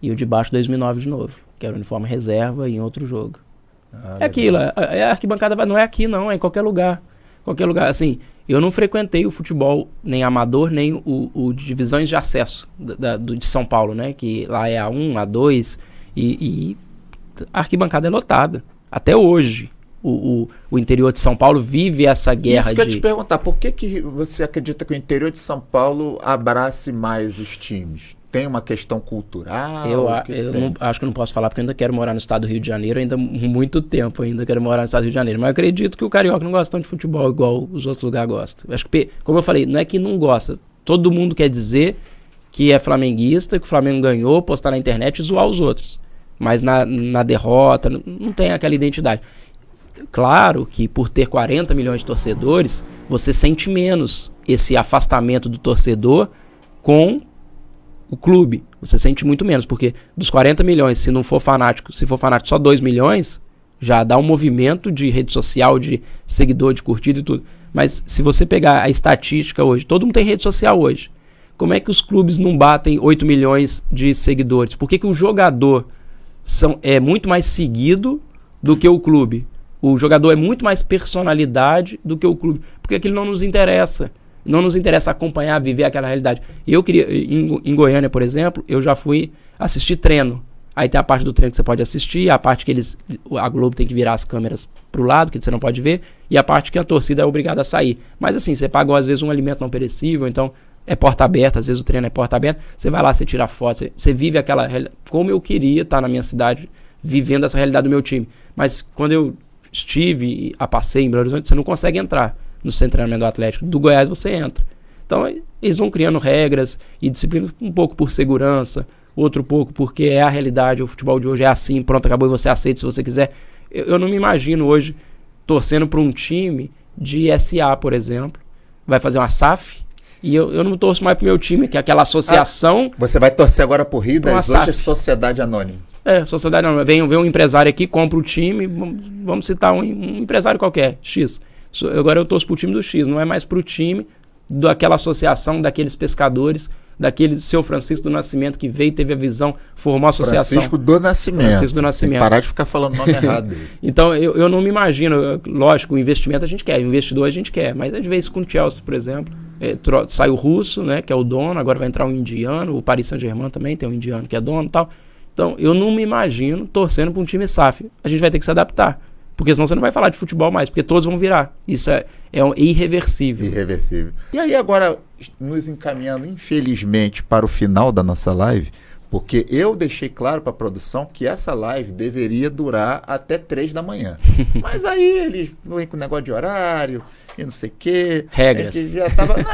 E o de baixo 2009 de novo, que era o uniforme reserva em outro jogo. É aquilo, a arquibancada não é aqui não, é em qualquer lugar. Qualquer lugar, assim, eu não frequentei o futebol nem amador, nem o divisões de acesso de São Paulo, né? Que lá é A1, A2 e a arquibancada é lotada. Até hoje, o interior de São Paulo vive essa guerra. Isso que eu ia te perguntar, por que você acredita que o interior de São Paulo abrace mais os times? Tem uma questão cultural? Eu acho que eu não posso falar porque eu ainda quero morar no estado do Rio de Janeiro, ainda muito tempo ainda quero morar no estado do Rio de Janeiro. Mas eu acredito que o carioca não gosta tanto de futebol igual os outros lugares gostam. Acho que, como eu falei, não é que não gosta. Todo mundo quer dizer que é flamenguista, que o Flamengo ganhou, postar na internet e zoar os outros. Mas na derrota, não tem aquela identidade. Claro que por ter 40 milhões de torcedores, você sente menos esse afastamento do torcedor com o clube. Você sente muito menos, porque dos 40 milhões, se for fanático só 2 milhões, já dá um movimento de rede social, de seguidor, de curtida e tudo. Mas se você pegar a estatística hoje, todo mundo tem rede social hoje. Como é que os clubes não batem 8 milhões de seguidores? Por que o jogador é muito mais seguido do que o clube? O jogador é muito mais personalidade do que o clube. Porque aquilo não nos interessa. Não nos interessa acompanhar, viver aquela realidade. Eu queria, em Goiânia, por exemplo, eu já fui assistir treino. Aí tem a parte do treino que você pode assistir, a parte que a Globo tem que virar as câmeras pro lado, que você não pode ver, e a parte que a torcida é obrigada a sair. Mas assim, você pagou às vezes um alimento não perecível, então é porta aberta, às vezes o treino é porta aberta, você vai lá, você tira foto, você vive aquela realidade, como eu queria estar na minha cidade, vivendo essa realidade do meu time. Mas quando eu estive a passeio em Belo Horizonte, você não consegue entrar no centro de treinamento do Atlético. Do Goiás você entra. Então eles vão criando regras e disciplinas, um pouco por segurança, outro pouco porque é a realidade, o futebol de hoje é assim, pronto, acabou e você aceita se você quiser. Eu não me imagino hoje torcendo para um time de SA, por exemplo, vai fazer uma SAF, e eu não torço mais pro meu time, que é aquela associação. Você vai torcer agora pro Rio das SAF. Ostras, Sociedade Anônima. Sociedade Anônima. Vem um empresário aqui, compra o time, vamos citar um empresário qualquer, X. Agora eu torço pro time do X, não é mais pro time daquela associação, daqueles pescadores, daquele seu Francisco do Nascimento que veio, teve a visão, formou a associação. Francisco do Nascimento. Francisco do Nascimento. Tem que parar de ficar falando o nome errado dele. Então, eu não me imagino, lógico, o investimento a gente quer, o investidor a gente quer, mas a gente vê isso com o Chelsea, por exemplo, sai o russo, né, que é o dono, agora vai entrar um indiano, o Paris Saint-Germain também tem um indiano que é dono e tal. Então, eu não me imagino torcendo para um time SAF. A gente vai ter que se adaptar, porque senão você não vai falar de futebol mais, porque todos vão virar. Isso é irreversível. Irreversível. E aí agora, nos encaminhando, infelizmente, para o final da nossa live, porque eu deixei claro para a produção que essa live deveria durar até 3 da manhã. Mas aí eles vêm com negócio de horário e não sei o quê. Regras. A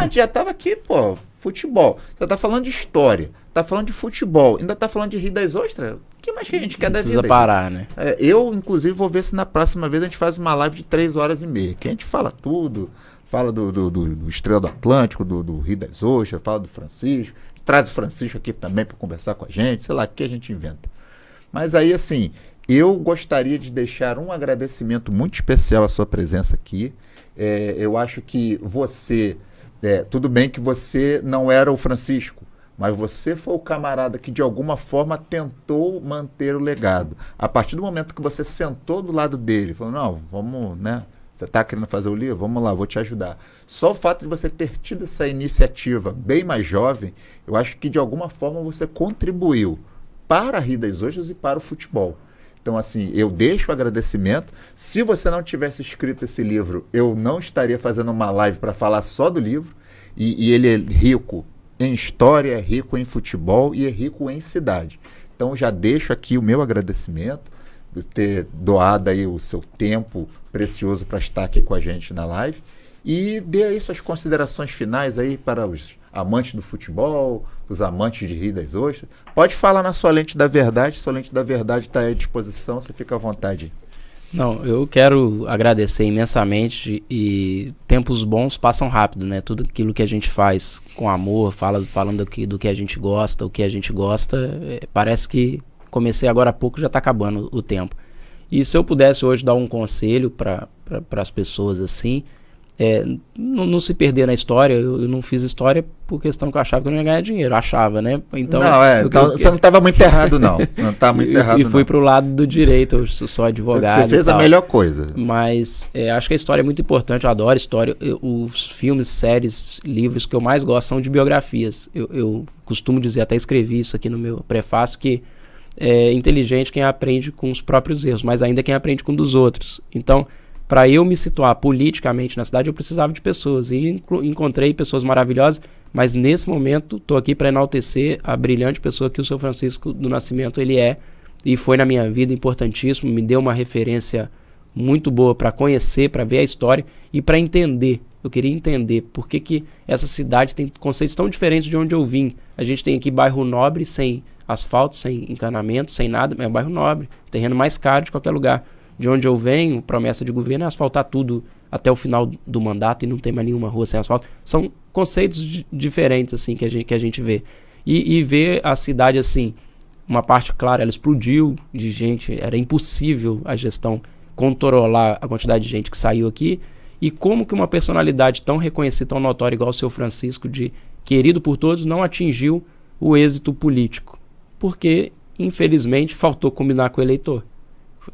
gente já estava aqui, pô, futebol. Você está falando de história, está falando de futebol, ainda está falando de Rio das Ostras. O que mais que a gente quer da vida? Precisa parar, né? Eu, inclusive, vou ver se na próxima vez a gente faz uma live de 3h30, que a gente fala tudo, fala do Estrela do Atlântico, do Rio das Ostras, fala do Francisco, traz o Francisco aqui também para conversar com a gente, sei lá, o que a gente inventa. Mas aí, assim, eu gostaria de deixar um agradecimento muito especial à sua presença aqui. Eu acho que você, tudo bem que você não era o Francisco, mas você foi o camarada que de alguma forma tentou manter o legado. A partir do momento que você sentou do lado dele, falou, não, vamos, né? Você está querendo fazer o livro? Vamos lá, vou te ajudar. Só o fato de você ter tido essa iniciativa bem mais jovem, eu acho que de alguma forma você contribuiu para a Rio das Ostras e para o futebol. Então, assim, eu deixo o agradecimento. Se você não tivesse escrito esse livro, eu não estaria fazendo uma live para falar só do livro. E ele é rico em história, é rico em futebol e é rico em cidade. Então, já deixo aqui o meu agradecimento por ter doado aí o seu tempo precioso para estar aqui com a gente na live. E dê aí suas considerações finais aí para os amantes do futebol, os amantes de Rio das Ostras. Pode falar na sua lente da verdade, sua lente da verdade está à disposição, você fica à vontade. Não, eu quero agradecer imensamente, e tempos bons passam rápido, né? Tudo aquilo que a gente faz com amor, falando do que a gente gosta, o que a gente gosta, parece que comecei agora há pouco, já está acabando o tempo. E se eu pudesse hoje dar um conselho para as pessoas assim, não se perder na história. Eu não fiz história por questão que eu achava que eu não ia ganhar dinheiro, achava, né? Então, então você não estava muito errado, não. Você não estava muito errado, e fui pro lado do direito, eu sou advogado. Você fez a melhor coisa. Mas acho que a história é muito importante, eu adoro história. Os filmes, séries, livros que eu mais gosto são de biografias. Eu costumo dizer, até escrevi isso aqui no meu prefácio, que é inteligente quem aprende com os próprios erros, mas ainda quem aprende com dos outros. Então, para eu me situar politicamente na cidade, eu precisava de pessoas. E encontrei pessoas maravilhosas, mas nesse momento estou aqui para enaltecer a brilhante pessoa que o seu Francisco do Nascimento ele é. E foi na minha vida importantíssimo, me deu uma referência muito boa para conhecer, para ver a história e para entender. Eu queria entender por que essa cidade tem conceitos tão diferentes de onde eu vim. A gente tem aqui bairro nobre, sem asfalto, sem encanamento, sem nada, é um bairro nobre, terreno mais caro de qualquer lugar. De onde eu venho, promessa de governo é asfaltar tudo até o final do mandato e não ter mais nenhuma rua sem asfalto. São conceitos diferentes assim que a gente vê. E ver a cidade assim, uma parte, claro, ela explodiu de gente, era impossível a gestão controlar a quantidade de gente que saiu aqui. E como que uma personalidade tão reconhecida, tão notória igual o seu Francisco, de querido por todos, não atingiu o êxito político? Porque, infelizmente, faltou combinar com o eleitor.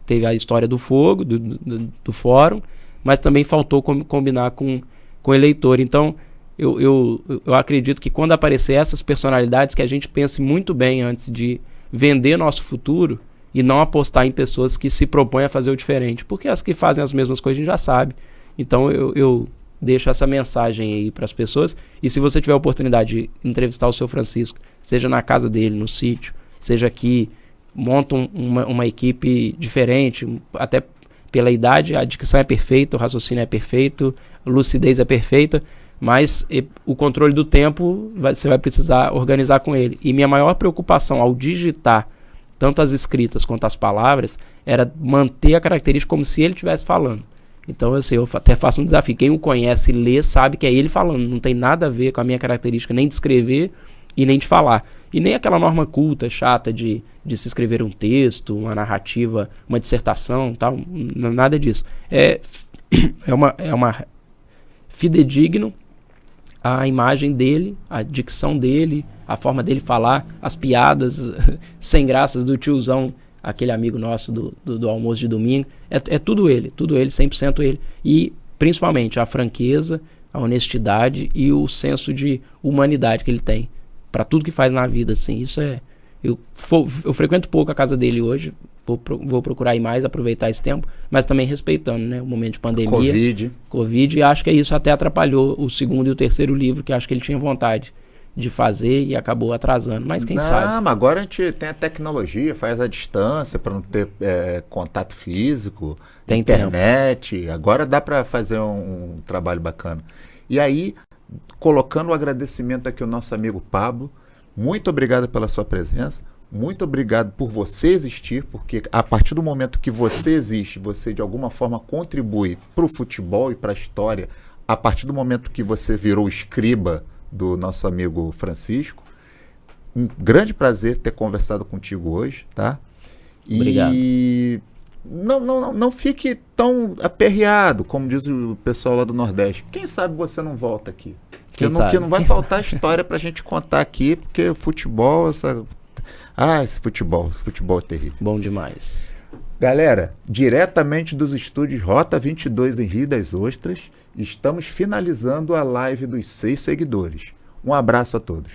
Teve a história do fogo, do fórum, mas também faltou combinar com o eleitor. Então, eu acredito que quando aparecer essas personalidades, que a gente pense muito bem antes de vender nosso futuro e não apostar em pessoas que se propõem a fazer o diferente. Porque as que fazem as mesmas coisas a gente já sabe. Então, eu deixo essa mensagem aí para as pessoas. E se você tiver a oportunidade de entrevistar o seu Francisco, seja na casa dele, no sítio, seja aqui, monta uma equipe diferente, até pela idade, a dicção é perfeita, o raciocínio é perfeito, a lucidez é perfeita, mas o controle do tempo você vai precisar organizar com ele. E minha maior preocupação ao digitar tanto as escritas quanto as palavras era manter a característica como se ele estivesse falando. Então, assim, eu até faço um desafio. Quem o conhece e lê sabe que é ele falando. Não tem nada a ver com a minha característica nem de escrever e nem de falar. E nem aquela norma culta, chata de se escrever um texto, uma narrativa, uma dissertação, tal. Nada disso. É uma fidedigno a imagem dele, a dicção dele, a forma dele falar, as piadas sem graças do tiozão, aquele amigo nosso do almoço de domingo. É tudo ele, 100% ele. E, principalmente, a franqueza, a honestidade e o senso de humanidade que ele tem para tudo que faz na vida, assim. Isso é... Eu frequento pouco a casa dele hoje, vou procurar ir mais, aproveitar esse tempo, mas também respeitando, né, o momento de pandemia. Covid, e acho que isso até atrapalhou o segundo e o terceiro livro, que acho que ele tinha vontade de fazer e acabou atrasando, mas quem sabe. Não, mas agora a gente tem a tecnologia, faz a distância para não ter contato físico, tem internet, tempo. Agora dá para fazer um trabalho bacana. E aí, colocando o agradecimento aqui ao nosso amigo Pablo, muito obrigado pela sua presença, muito obrigado por você existir, porque a partir do momento que você existe, você de alguma forma contribui para o futebol e para a história, a partir do momento que você virou escriba do nosso amigo Francisco. Um grande prazer ter conversado contigo hoje, tá? Obrigado. E não fique tão aperreado, como diz o pessoal lá do Nordeste. Quem sabe você não volta aqui? Que não vai faltar história pra gente contar aqui, porque o futebol, esse futebol é terrível. Bom demais. Galera, diretamente dos estúdios Rota 22 em Rio das Ostras, estamos finalizando a live dos 6 seguidores. Um abraço a todos.